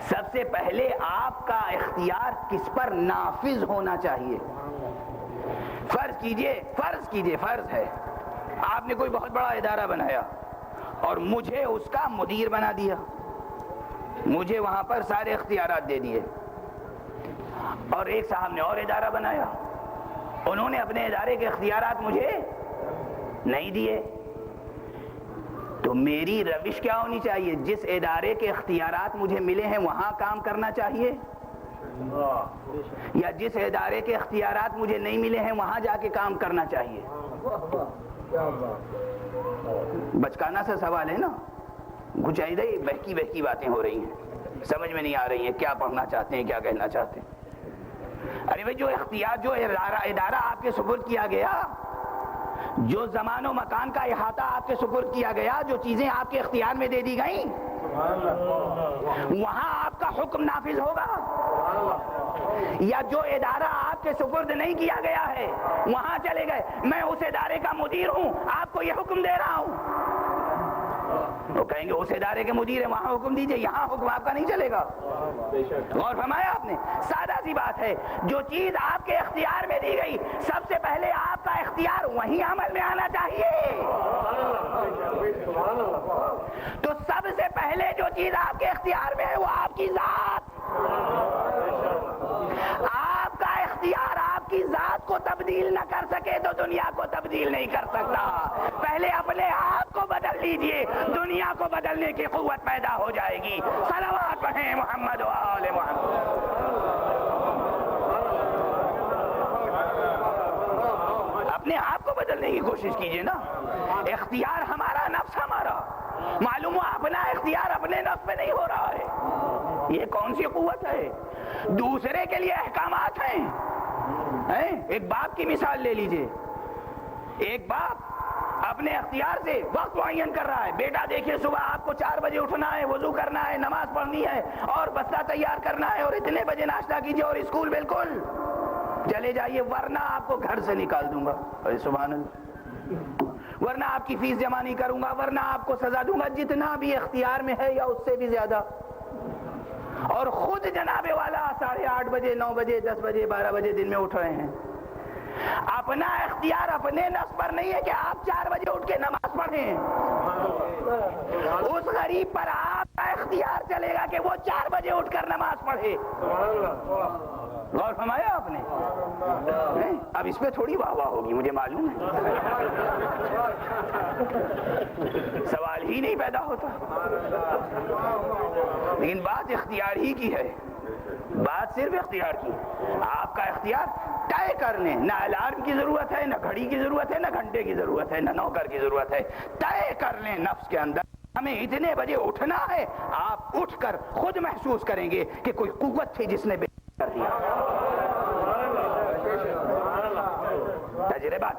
سب سے پہلے آپ کا اختیار کس پر نافذ ہونا چاہیے؟ فرض کیجئے فرض ہے آپ نے کوئی بہت بڑا ادارہ بنایا اور مجھے اس کا مدیر بنا دیا، مجھے وہاں پر سارے اختیارات دے دیے، اور ایک صاحب نے اور ادارہ بنایا، انہوں نے اپنے ادارے کے اختیارات مجھے نہیں دیے، تو میری روش کیا ہونی چاہیے؟ جس ادارے کے اختیارات مجھے ملے ہیں وہاں کام کرنا چاہیے، یا جس ادارے کے اختیارات مجھے نہیں ملے ہیں وہاں جا کے کام کرنا چاہیے؟ بچکانا سا سوال ہے نا، کچھ ایسے ہی بہکی باتیں ہو رہی ہیں، سمجھ میں نہیں آ رہی ہیں کیا پڑھنا چاہتے ہیں، کیا کہنا چاہتے ہیں۔ ارے بھائی جو اختیار، جو ادارہ آپ کے سپرد کیا گیا، جو زمان و مکان کا احاطہ آپ کے سپرد کیا گیا، جو چیزیں آپ کے اختیار میں دے دی گئیں، وہاں آپ کا حکم نافذ ہوگا؟ یا جو ادارہ آپ کے سپرد نہیں کیا گیا ہے وہاں چلے گئے، میں اس ادارے کا مدیر ہوں، آپ کو یہ حکم دے رہا ہوں، وہ کہیں گے اس ادارے کے مدیر ہیں وہاں حکم دیجئے، یہاں حکم آپ کا نہیں چلے گا۔ غور فرمایا آپ نے؟ سادہ سی بات ہے، جو چیز آپ کے اختیار میں دی گئی سب سے پہلے آپ کا اختیار وہیں عمل میں آنا چاہیے۔ تو سب سے پہلے جو چیز آپ کے اختیار میں ہے وہ آپ کی ذات، آپ کا اختیار آپ کی ذات کو تبدیل نہ کر سکے تو دنیا کو تبدیل نہیں کر سکتا۔ پہلے اپنے آپ کو بدل لیجئے، دنیا کو بدلنے کی قوت پیدا ہو جائے گی۔ صلوات پڑھیں محمد و آل محمد۔ اپنے آپ کو بدلنے کی کوشش کیجئے نا، اختیار ہمارا، نفس ہمارا، معلوم ہوا اپنا اختیار اپنے نفس میں نہیں ہو رہا ہے، یہ کون سی قوت ہے؟ دوسرے کے لیے احکامات ہیں۔ ایک باپ کی مثال لے لیجئے، ایک باپ اپنے اختیار سے وقت معین کر رہا ہے، بیٹا دیکھیے صبح آپ کو 4 بجے اٹھنا ہے، وضو کرنا ہے، نماز پڑھنی ہے اور بستہ تیار کرنا ہے، اور اتنے بجے ناشتہ کیجئے اور اسکول بالکل چلے جائیے ورنہ آپ کو گھر سے نکال دوں گا۔ ارے سبحان اللہ، ورنہ آپ کی فیس جمع نہیں کروں گا، ورنہ آپ کو سزا دوں گا، جتنا بھی اختیار میں ہے یا اس سے بھی زیادہ، اور خود جناب والا 8:30 بجے، 9 بجے، 10 بجے، 12 بجے دن میں اٹھ رہے ہیں۔ اپنا اختیار اپنے نفس پر نہیں ہے کہ آپ 4 بجے اٹھ کے نماز پڑھیں، اس غریب پر آپ کا اختیار چلے گا کہ وہ 4 بجے اٹھ کر نماز پڑھے۔ غور فرمایا آپ نے؟ اب اس پہ تھوڑی واہ واہ ہوگی مجھے معلوم ہے، سوال ہی نہیں پیدا ہوتا، لیکن بات اختیار ہی کی ہے، بات صرف اختیار کی۔ آپ کا اختیار طے کر لیں، نہ الارم کی ضرورت ہے، نہ گھڑی کی ضرورت ہے، نہ گھنٹے کی ضرورت ہے، نہ نوکر کی ضرورت ہے، طے کر لیں نفس کے اندر ہمیں اتنے بجے اٹھنا ہے۔ آپ اٹھ کر خود محسوس کریں گے کہ کوئی قوت تھی جس نے کر دیا۔ تجربہ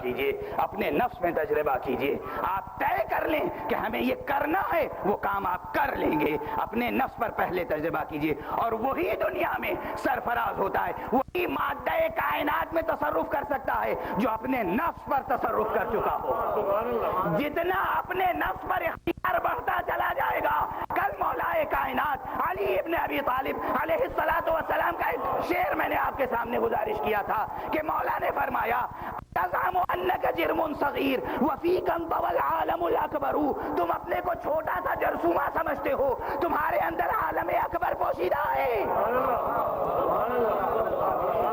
کیجئے، اپنے نفس میں تجربہ کیجئے، آپ طے کر لیں کہ ہمیں یہ کرنا ہے، وہ کام آپ کر لیں گے۔ اپنے نفس پر پہلے تجربہ کیجئے، اور وہی دنیا میں سرفراز ہوتا ہے، وہی مادہ کائنات میں تصرف کر سکتا ہے جو اپنے نفس پر تصرف کر چکا ہو۔ جتنا اپنے نفس پر اختیار بڑھتا چلا جائے گا، کل مولا کائنات علی ابن ابی طالب علیہ السلام کا ایک شعر میں نے آپ کے سامنے گزارش کیا تھا کہ مولا نے فرمایا تزعم انک جرم صغیر وفیک انطوى العالم الاکبر، تم اپنے کو چھوٹا سا جرثومہ سمجھتے ہو، تمہارے اندر عالم اکبر پوشیدہ ہے۔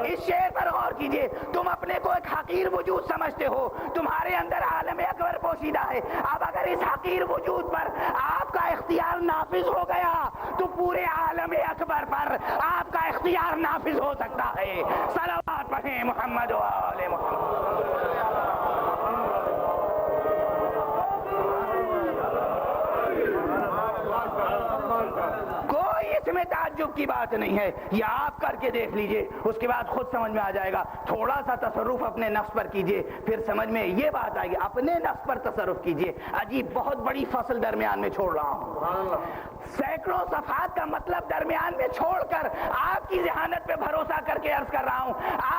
اس شعر پر غور کیجئے، تم اپنے کو ایک حقیر وجود سمجھتے ہو، تمہارے اندر عالم اکبر پوشیدہ ہے۔ اب اگر اگر اس حقیر وجود پر آپ کا اختیار نافذ ہو گیا تو پورے عالم اکبر پر آپ کا اختیار نافذ ہو سکتا ہے. صلوات پڑھیں محمد و آل محمد. کوئی اس میں تعجب کی بات نہیں ہے. یہ آپ کر کے دیکھ لیجئے, اس کے بعد خود سمجھ میں آ جائے گا. تھوڑا سا تصرف اپنے نفس پر کیجئے, پھر سمجھ میں یہ بات آئے گی. اپنے نفس پر تصرف کیجئے. عجیب بہت بڑی فصل درمیان میں چھوڑ رہا ہوں. سینکڑوں صفحات کا مطلب درمیان میں چھوڑ کر آپ کی ذہانت پہ بھروسہ کر کے عرض کر رہا ہوں.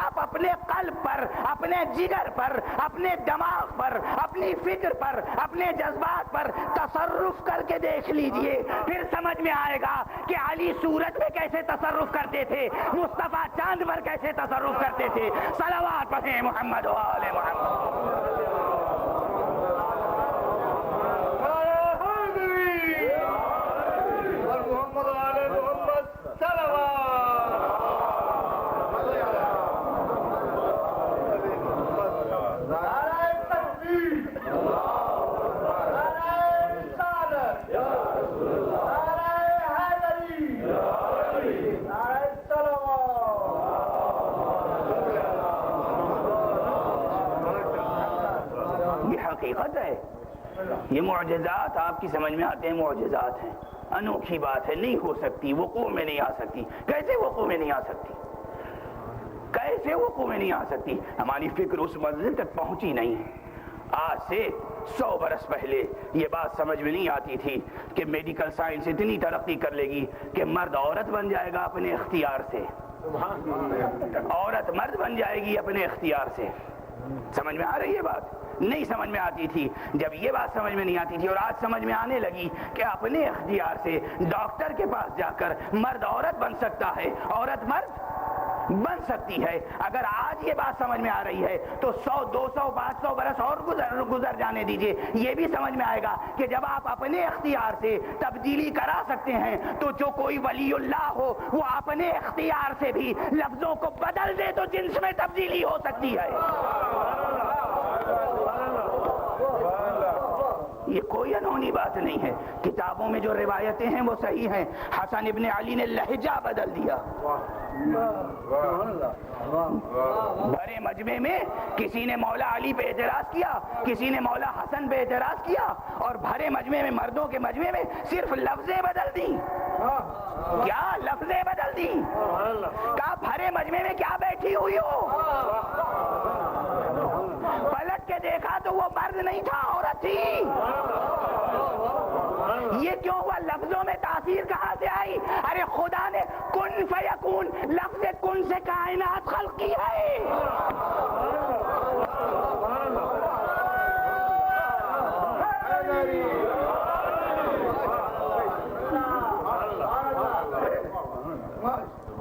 آپ اپنے قلب پر, اپنے جگر پر, اپنے دماغ پر, اپنی فکر پر, اپنے جذبات پر تصرف کر کے دیکھ لیجئے. پھر سمجھ میں آئے گا کہ علی سورج میں کیسے تصرف کرتے تھے, مصطفیٰ چاند پر کیسے تصرف کرتے تھے. صلوات پڑھیں محمد و آل محمد. حقیقت ہے. یہ معجزات آپ کی سمجھ میں آتے ہیں, معجزات ہیں, انوکھی بات ہے, نہیں ہو سکتی, وقوع میں نہیں آ سکتی. کیسے وقوع میں نہیں آ سکتی, کیسے وقوع میں نہیں آ سکتی؟ ہماری فکر اس منزل تک پہنچی نہیں ہے. آج سے 100 برس پہلے یہ بات سمجھ میں نہیں آتی تھی کہ میڈیکل سائنس اتنی ترقی کر لے گی کہ مرد عورت بن جائے گا اپنے اختیار سے, عورت مرد بن جائے گی اپنے اختیار سے. سمجھ میں آ رہی ہے بات؟ نہیں سمجھ میں آتی تھی. جب یہ بات سمجھ میں نہیں آتی تھی اور آج سمجھ میں آنے لگی کہ اپنے اختیار سے ڈاکٹر کے پاس جا کر مرد عورت بن سکتا ہے, عورت مرد بن سکتی ہے. اگر آج یہ بات سمجھ میں آ رہی ہے تو 100, 200, 500 برس اور گزر جانے دیجئے. یہ بھی سمجھ میں آئے گا کہ جب آپ اپنے اختیار سے تبدیلی کرا سکتے ہیں تو جو کوئی ولی اللہ ہو وہ اپنے اختیار سے بھی لفظوں کو بدل دے تو جنس میں تبدیلی ہو سکتی ہے. یہ کوئی انہونی بات نہیں ہے. کتابوں میں جو روایتیں ہیں وہ صحیح ہیں. حسن ابن علی نے لہجہ بدل دیا. بھرے مجمع میں کسی نے مولا علی پہ اعتراض کیا, کسی نے مولا حسن پہ اعتراض کیا, اور بھرے مجمع میں, مردوں کے مجمع میں صرف لفظیں بدل دی. کیا لفظیں بدل دی؟ کہا بھرے مجمع میں کیا بیٹھی ہوئی ہو؟ پلٹ کے دیکھا تو وہ مرد نہیں تھا, عورت تھی. یہ کیوں ہوا؟ لفظوں میں تاثیر کہاں سے آئی؟ ارے خدا نے کن فیکون, لفظ کن سے کائنات خلق کی ہے.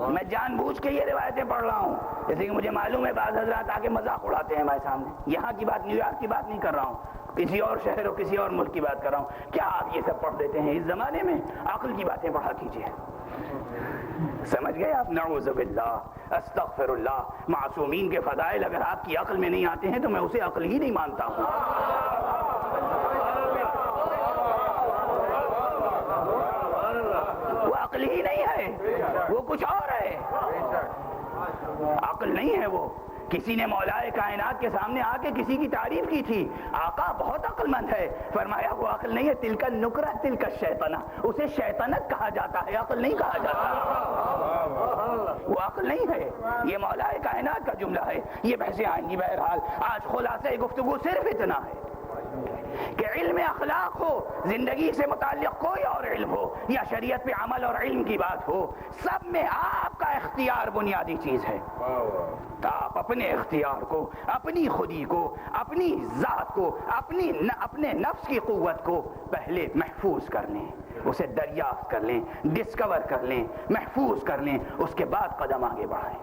میں جان بوجھ کے یہ روایتیں پڑھ رہا ہوں, جیسے کہ مجھے معلوم ہے بعض حضرات آگے مذاق اڑاتے ہیں ہمارے سامنے. یہاں کی بات, نیو یارک کی بات نہیں کر رہا ہوں, کسی اور شہر اور کسی اور ملک کی بات کر رہا ہوں. کیا آپ یہ سب پڑھ دیتے ہیں؟ اس زمانے میں عقل کی باتیں پڑھا کیجیے. سمجھ گئے آپ؟ نعوذ باللہ, استغفر اللہ. معصومین کے فضائل اگر آپ کی عقل میں نہیں آتے ہیں تو میں اسے عقل ہی نہیں مانتا ہوں. وہ عقل ہی نہیں ہے, وہ کچھ اور ہے. عقل نہیں ہے وہ. کسی نے مولائے کائنات کے سامنے آ کے کسی کی تعریف کی تھی, آقا بہت عقل مند ہے. فرمایا وہ عقل نہیں ہے, تلک النکرہ تلک الشیطنہ, اسے شیطنت کہا جاتا ہے, عقل نہیں کہا جاتا. وہ عقل نہیں ہے, یہ مولائے کائنات کا جملہ ہے. یہ بحثیں آئیں گی. بہرحال آج خلاصہ گفتگو صرف اتنا ہے کہ علم اخلاق ہو, زندگی سے متعلق کوئی اور علم ہو, یا شریعت پہ عمل اور علم کی بات ہو, سب میں آپ کا اختیار بنیادی چیز ہے. آپ اپنے اختیار کو, اپنی خودی کو, اپنی ذات کو, اپنے نفس کی قوت کو پہلے محفوظ کر لیں, اسے دریافت کر لیں, ڈسکور کر لیں, محفوظ کر لیں, اس کے بعد قدم آگے بڑھائیں.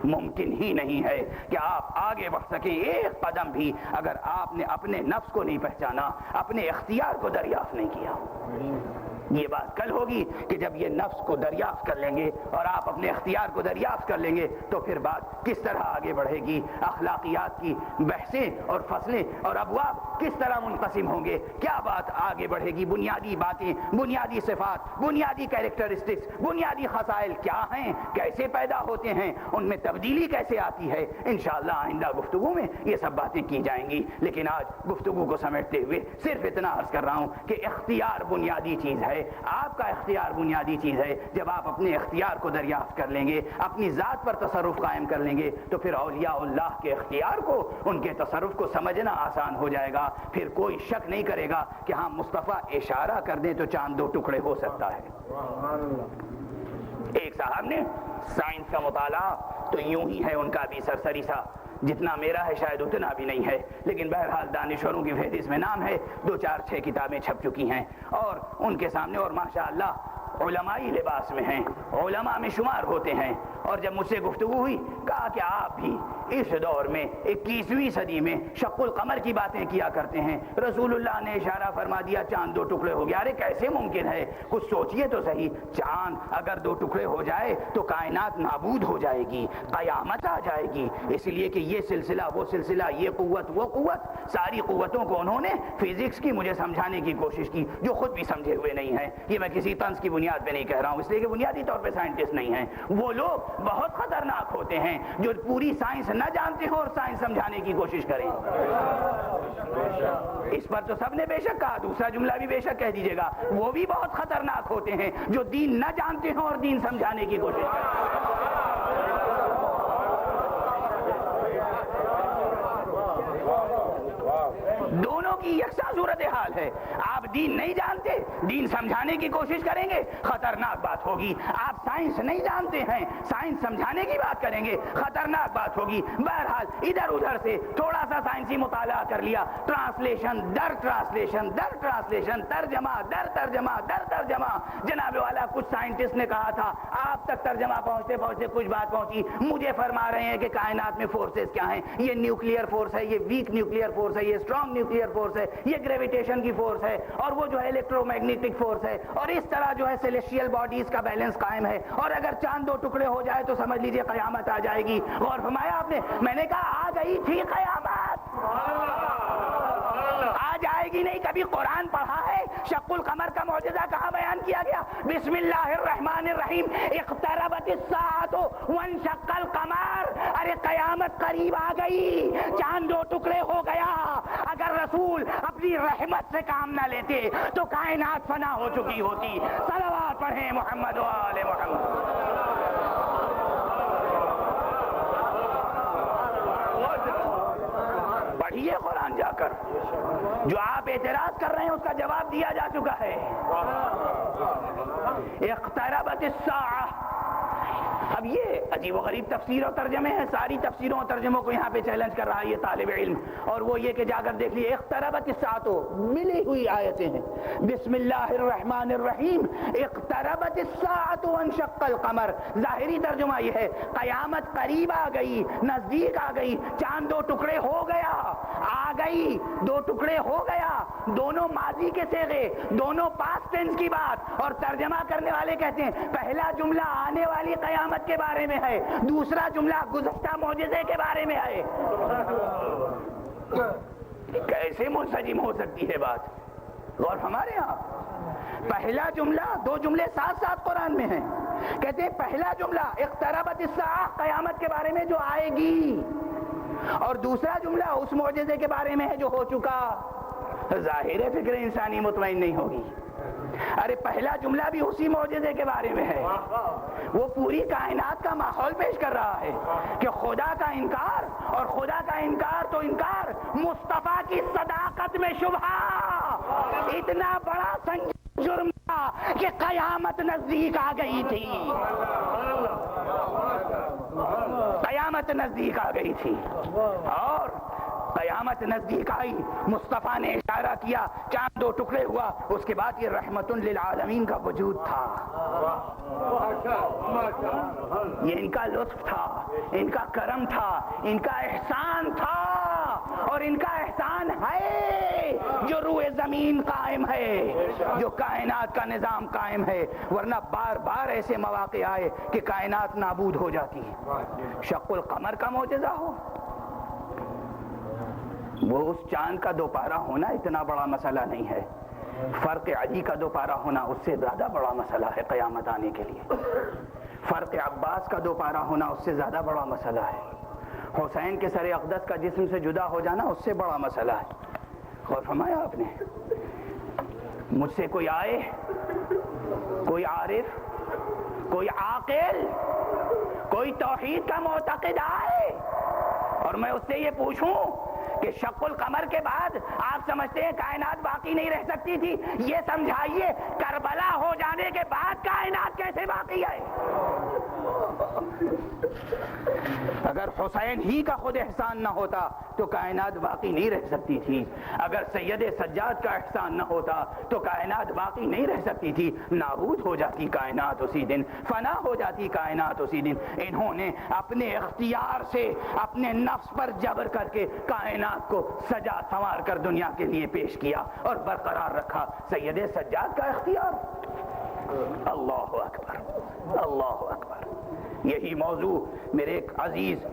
ممکن ہی نہیں ہے کہ آپ آگے بڑھ سکیں ایک قدم بھی اگر آپ نے اپنے نفس کو نہیں پہچانا, اپنے اختیار کو دریافت نہیں کیا. یہ بات کل ہوگی کہ جب یہ نفس کو دریافت کر لیں گے اور آپ اپنے اختیار کو دریافت کر لیں گے تو پھر بات کس طرح آگے بڑھے گی. اخلاقیات کی بحثیں اور فصلیں اور ابواب کس طرح منقسم ہوں گے, کیا بات آگے بڑھے گی, بنیادی باتیں, بنیادی صفات, بنیادی کیریکٹرسٹکس, بنیادی خصائل کیا ہیں, کیسے پیدا ہوتے ہیں, ان میں تبدیلی کیسے آتی ہے. انشاءاللہ آئندہ گفتگو میں یہ سب باتیں کی جائیں گی. لیکن آج گفتگو کو سمیٹتے ہوئے صرف اتنا عرض کر رہا ہوں کہ اختیار بنیادی چیز ہے. آپ کا اختیار بنیادی چیز ہے. جب آپ اپنے اختیار کو دریافت کر لیں گے, اپنی ذات پر تصرف قائم کر لیں گے, تو پھر اولیاء اللہ کے اختیار کو, ان کے تصرف کو سمجھنا آسان ہو جائے گا. پھر کوئی شک نہیں کرے گا کہ ہاں مصطفیٰ اشارہ کر دیں تو چاند 2 ٹکڑے ہو سکتا ہے. ایک صاحب نے سائنس کا مطالعہ تو یوں ہی ہے ان کا بھی سرسری سا, جتنا میرا ہے شاید اتنا بھی نہیں ہے, لیکن بہرحال دانشوروں کی فہرست میں نام ہے. 2 4 6 کتابیں چھپ چکی ہیں اور ان کے سامنے, اور ماشاءاللہ علمائی لباس میں ہیں, علماء میں شمار ہوتے ہیں. اور جب مجھ سے گفتگو ہوئی, کہا کہ آپ بھی اس دور میں 21ویں صدی میں شق القمر کی باتیں کیا کرتے ہیں. رسول اللہ نے اشارہ فرما دیا چاند 2 ٹکڑے ہو گیا. ارے کیسے ممکن ہے, کچھ سوچئے تو صحیح. چاند اگر 2 ٹکڑے ہو جائے تو کائنات نابود ہو جائے گی, قیامت آ جائے گی. اس لیے کہ یہ سلسلہ وہ سلسلہ, یہ قوت وہ قوت, ساری قوتوں کو انہوں نے فزکس کی مجھے سمجھانے کی کوشش کی, جو خود بھی سمجھے ہوئے نہیں ہیں. یہ میں کسی طنز کی بنیاد پہ نہیں کہہ رہا ہوں, اس لیے کہ بنیادی طور پہ سائنٹسٹ نہیں ہیں. وہ لوگ بہت خطرناک ہوتے ہیں جو پوری سائنس نہ جانتے ہوں اور سائنس سمجھانے کی کوشش کریں. اس پر تو سب نے بے شک کہا, دوسرا جملہ بھی بے شک کہہ دیجئے گا. وہ بھی بہت خطرناک ہوتے ہیں جو دین نہ جانتے ہوں اور دین سمجھانے کی کوشش کریں. دونوں کی یکساں صورتحال ہے. آپ دین نہیں جانتے, دین سمجھانے کی کوشش کریں گے, خطرناک بات ہوگی. آپ سائنس نہیں جانتے ہیں, سائنس سمجھانے کی بات کریں گے, خطرناک بات ہوگی. بہرحال ادھر ادھر سے تھوڑا سا سائنسی مطالعہ کر لیا, ٹرانسلیشن در ٹرانسلیشن در ٹرانسلیشن, ترجمہ در ترجمہ در ترجمہ. جناب والا کچھ سائنٹسٹ نے کہا تھا, آپ تک ترجمہ پہنچتے پہنچتے کچھ بات پہنچی, مجھے فرما رہے ہیں کہ کائنات میں فورسز کیا ہیں. یہ نیوکلیئر فورس ہے, یہ ویک نیوکلیئر فورس ہے, یہ اسٹرانگ نیوکلیئر فورس ہے, یہ گریویٹیشن کی فورس ہے, اور وہ جو ہے الیکٹرو میگنیٹک فورس ہے, اور اس طرح جو ہے سیلیشیل باڈیز کا بیلنس قائم ہے. اور اگر چاند 2 ٹکڑے ہو جائے تو سمجھ لیجئے قیامت آ جائے گی. غور فرمایا آپ نے؟ میں نے کہا آ گئی تھی قیامت, آ جائے گی نہیں. کبھی قرآن پڑھا ہے شق القمر کا معجزہ کہاں بیان کیا گیا؟ بسم اللہ الرحمن الرحیم, اقتربت الساعة وانشق القمر. ارے قیامت قریب آ گئی, چاند 2 ٹکڑے ہو گیا. اگر رسول اپنی رحمت سے کام نہ لیتے تو کائنات فنا ہو چکی ہوتی. صلوات پڑھیں محمد و آل محمد. پڑھیے قرآن جا کر, جو آپ اعتراض کر رہے ہیں اس کا جواب دیا جا چکا ہے. اقتربت الساعہ. اب یہ عجیب و غریب تفسیر اور ترجمے ہیں, ساری تفسیروں اور ترجموں کو یہاں پہ چیلنج کر رہا ہے یہ طالب علم, اور وہ یہ کہ جا کر دیکھ لیے اقتربت الساعۃ, ملی ہوئی آیتیں ہیں. بسم اللہ الرحمن الرحیم, اقتربت الساعۃ وانشق القمر. ظاہری ترجمہ یہ ہے قیامت قریب آ گئی, نزدیک آ گئی, چاند 2 ٹکڑے ہو گیا, آ گئی 2 ٹکڑے ہو گیا. دونوں ماضی کے صیغے, دونوں پاسٹ ٹینس کی بات. اور ترجمہ کرنے والے کہتے ہیں پہلا جملہ آنے والی قیامت کے بارے میں ہے, دوسرا جملہ گزشتہ معجزے کے بارے میں ہے. کیسے منسجم ہو سکتی ہے بات؟ اور ہمارے یہاں پہلا جملہ, 2 جملے ساتھ ساتھ قرآن میں ہیں. کہتے ہیں پہلا جملہ اقتربت الساعہ, قیامت کے بارے میں جو آئے گی, اور دوسرا جملہ اس معجزے کے بارے میں ہے جو ہو چکا. ظاہر فکر انسانی مطمئن نہیں ہوگی. ارے پہلا جملہ بھی اسی معجزے کے بارے میں ہے, وہ پوری کائنات کا ماحول پیش کر رہا ہے کہ خدا کا انکار, اور خدا کا انکار تو انکار, مصطفیٰ کی صداقت میں شبہ. اتنا بڑا سنگین جرم تھا کہ قیامت نزدیک آ گئی تھی, قیامت نزدیک آ گئی تھی. اور قیامت نزدیک آئی, مصطفیٰ نے اشارہ کیا, چاند 2 ٹکڑے ہوا. اس کے بعد یہ رحمت للعالمین کا وجود تھا. یہ ان کا لطف تھا, ان کا کرم تھا, ان کا احسان تھا. اور ان کا احسان ہے جو روئے زمین قائم ہے، جو کائنات کا نظام قائم ہے، ورنہ بار بار ایسے مواقع آئے کہ کائنات نابود ہو جاتی ہے۔ شق القمر کا معجزہ ہو، وہ اس چاند کا دوپہرا ہونا اتنا بڑا مسئلہ نہیں ہے، فرق علی کا دوپہرا ہونا اس سے زیادہ بڑا مسئلہ ہے قیامت آنے کے لیے، فرق عباس کا دوپہرا ہونا اس سے زیادہ بڑا مسئلہ ہے، حسین کے سر اقدس کا جسم سے جدا ہو جانا اس سے بڑا مسئلہ ہے۔ غور فرمایا آپ نے؟ مجھ سے کوئی آئے، کوئی عارف، کوئی عاقل، کوئی توحید کا معتقد آئے اور میں اس سے یہ پوچھوں کہ شق القمر کے بعد آپ سمجھتے ہیں کائنات باقی نہیں رہ سکتی تھی، یہ سمجھائیے کربلا ہو جانے کے بعد کائنات کیسے باقی ہے؟ اگر حسین ہی کا خود احسان نہ ہوتا تو کائنات باقی نہیں رہ سکتی تھی، اگر سید سجاد کا احسان نہ ہوتا تو کائنات باقی نہیں رہ سکتی تھی، نابود ہو جاتی کائنات اسی دن، فنا ہو جاتی کائنات اسی دن۔ انہوں نے اپنے اختیار سے اپنے نفس پر جبر کر کے کائنات کو سجا سنوار کر دنیا کے لیے پیش کیا اور برقرار رکھا۔ سید سجاد کا اختیار، اللہ اکبر، اللہ اکبر۔ یہی موضوع میرے ایک عزیز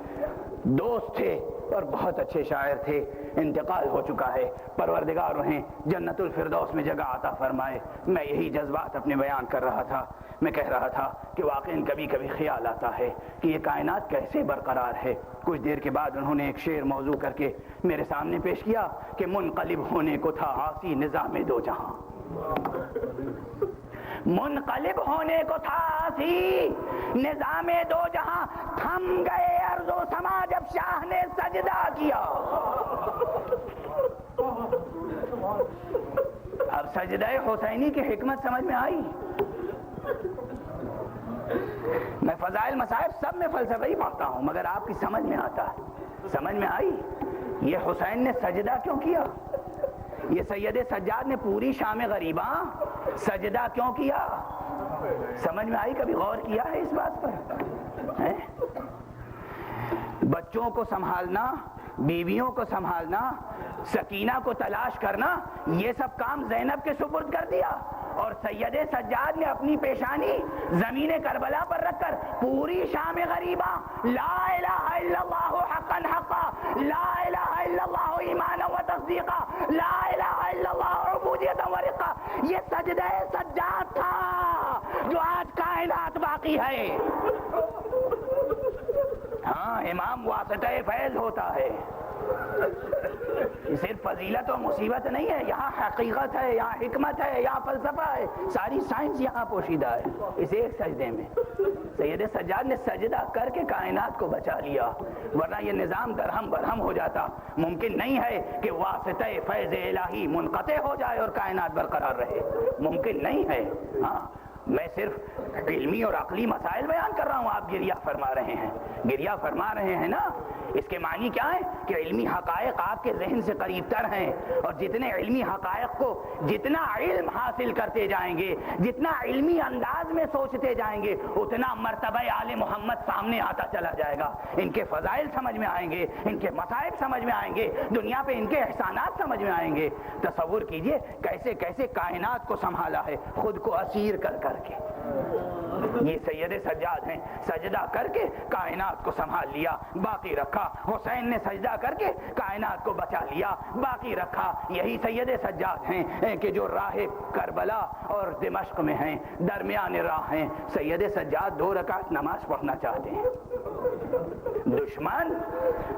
دوست تھے اور بہت اچھے شاعر تھے، انتقال ہو چکا ہے، پروردگار انہیں جنت الفردوس میں جگہ عطا فرمائے۔ میں یہی جذبات اپنے بیان کر رہا تھا، میں کہہ رہا تھا کہ واقعاً کبھی کبھی خیال آتا ہے کہ یہ کائنات کیسے برقرار ہے۔ کچھ دیر کے بعد انہوں نے ایک شعر موضوع کر کے میرے سامنے پیش کیا کہ منقلب ہونے کو تھا عاصی نظام دو جہاں، منقلب ہونے کو تھا عاصی نظام دو جہاں، تھم گئے ارض و سما جب شاہ نے سجدہ کیا۔ اب سجدہ حسینی کی حکمت سمجھ میں آئی؟ میں فضائل مصائب سب میں فلسفہ ہی پڑھتا ہوں مگر آپ کی سمجھ میں آتا ہے، سمجھ میں آئی یہ حسین نے سجدہ کیوں کیا؟ یہ سید سجاد نے پوری شام غریباں سجدہ کیوں کیا؟ سمجھ میں آئی؟ کبھی غور کیا ہے اس بات پر؟ بچوں کو سنبھالنا، بیویوں کو سنبھالنا، سکینہ کو تلاش کرنا، یہ سب کام زینب کے سپرد کر دیا اور سید سجاد نے اپنی پیشانی زمین کربلا پر رکھ کر پوری شام غریبہ لا الہ الا اللہ حقا حقا، لا الہ الا اللہ ایمانا و تصدیقا، لا الہ الا اللہ عبودیتا و رقا، یہ سجدہ سجاد تھا جو آج کائنات باقی ہے۔ ہاں، امام واسطہ فیض ہوتا ہے، صرف فضیلت و مصیبت نہیں ہے، یہاں حقیقت ہے، یہاں حکمت ہے، یہاں فلسفہ ہے، ساری سائنس یہاں پوشیدہ ہے اس ایک سجدے میں۔ سید سجاد نے سجدہ کر کے کائنات کو بچا لیا، ورنہ یہ نظام درہم برہم ہو جاتا۔ ممکن نہیں ہے کہ واسطہ فیض الہی منقطع ہو جائے اور کائنات برقرار رہے، ممکن نہیں ہے۔ ہاں، میں صرف علمی اور عقلی مسائل بیان کر رہا ہوں، آپ گریہ فرما رہے ہیں، گریہ فرما رہے ہیں نا۔ اس کے معنی کیا ہے کہ علمی حقائق آپ کے ذہن سے قریب تر ہیں، اور جتنے علمی حقائق کو جتنا علم حاصل کرتے جائیں گے، جتنا علمی انداز میں سوچتے جائیں گے، اتنا مرتبہ آل محمد سامنے آتا چلا جائے گا۔ ان کے فضائل سمجھ میں آئیں گے، ان کے مصائب سمجھ میں آئیں گے، دنیا پہ ان کے احسانات سمجھ میں آئیں گے۔ تصور کیجئے کیسے کیسے کائنات کو سنبھالا ہے خود کو اسیر کر کر کے۔ یہ سید سجاد ہیں، سجدہ کر کے کائنات کو سنبھال لیا، باقی رکھا۔ حسین نے سجدہ کر کے کائنات کو بچا لیا، باقی رکھا۔ یہی سید سجاد ہیں کہ جو راہ کربلا اور دمشق میں ہیں، درمیان راہ ہیں۔ سید سجاد 2 رکعت نماز پڑھنا چاہتے ہیں۔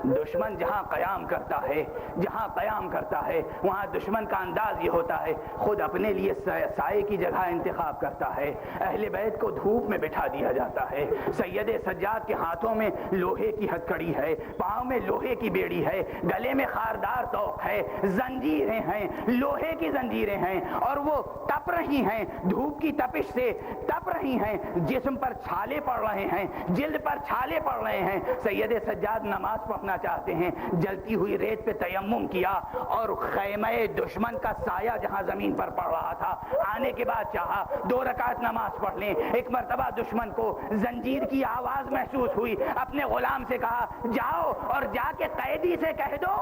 دشمن جہاں قیام کرتا ہے، جہاں قیام کرتا ہے، وہاں دشمن کا انداز یہ ہوتا ہے خود اپنے لیے سائے کی جگہ انتخاب کرتا ہے۔ اہل بیت کو دھوپ میں بٹھا دیا جاتا ہے۔ سید سجاد کے ہاتھوں میں لوہے کی ہتھکڑی ہے، پاؤں میں لوہے کی بیڑی ہے، گلے میں خاردار طوق ہے، زنجیریں ہیں، لوہے کی زنجیریں ہیں، اور وہ تپ رہی ہیں، دھوپ کی تپش سے تپ رہی ہیں، جسم پر چھالے پڑ رہے ہیں، جلد پر چھالے پڑ رہے ہیں۔ سید سجاد نماز پڑھنا چاہتے ہیں، جلتی ہوئی ریت پہ تیمم کیا اور خیمہ دشمن کا سایہ جہاں زمین پر پڑ رہا تھا آنے کے بعد چاہا 2 رکعت نماز پڑھ لیں۔ ایک مرتبہ دشمن کو زنجیر کی آواز محسوس ہوئی، اپنے غلام سے کہا جاؤ اور جا کے قیدی سے کہہ دو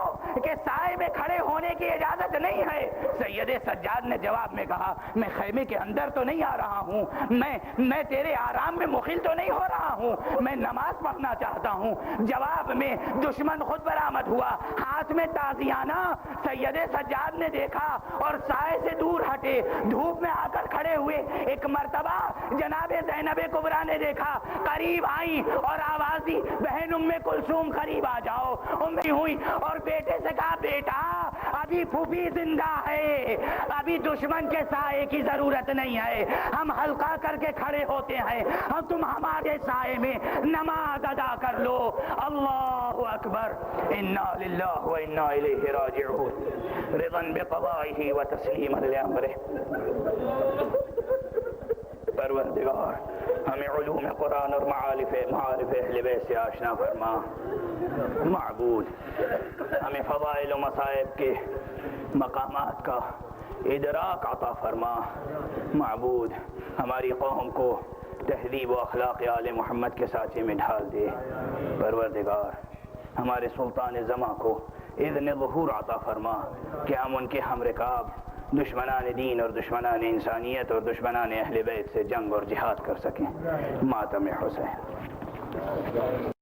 کہ سائے میں کھڑے ہونے کی اجازت نہیں ہے۔ سید سجاد نے جواب میں کہا میں خیمے کے اندر تو نہیں آ رہا ہوں، میں تیرے آرام میں مخل تو نہیں ہو رہا ہوں، میں نماز پڑھنا چاہتا ہوں۔ جواب میں دشمن خود برآمد ہوا، ہاتھ میں تازیانہ۔ سید سجاد نے دیکھا اور سائے سے دور ہٹے، دھوپ میں آ کر کھڑے ہوئے۔ ایک مرتبہ جناب زینب کبریٰ نے دیکھا، قریب آئیں اور آواز دی بہن ام کلثوم قریب آ جاؤ۔ امی ہوئی اور بیٹے سے کہا بیٹا ابھی پھوپھی زندہ ہے، ابھی دشمن کے سائے کی ضرورت نہیں ہے، ہم حلقہ کر کے کھڑے ہوتے ہیں، ہم تم ہمارے سائے میں نماز ادا کر لو۔ اللہ اکبر، انا للہ و انا الیہ راجعون، رضا بقضائہ و تسلیما لامرہ۔ پروردگار ہمیں علوم قرآن اور معارف اہل بیت سے آشنا فرما۔ معبود ہمیں فضائل و مصائب کے مقامات کا ادراک عطا فرما۔ معبود ہماری قوم کو تہذیب و اخلاق آل محمد کے سانچے میں ڈھال دے۔ پروردگار ہمارے سلطان زماں کو اذن ظہور عطا فرما کہ ہم ان کے ہم رکاب دشمنان دین اور دشمنان انسانیت اور دشمنان اہل بیت سے جنگ اور جہاد کر سکیں۔ ماتم حسین۔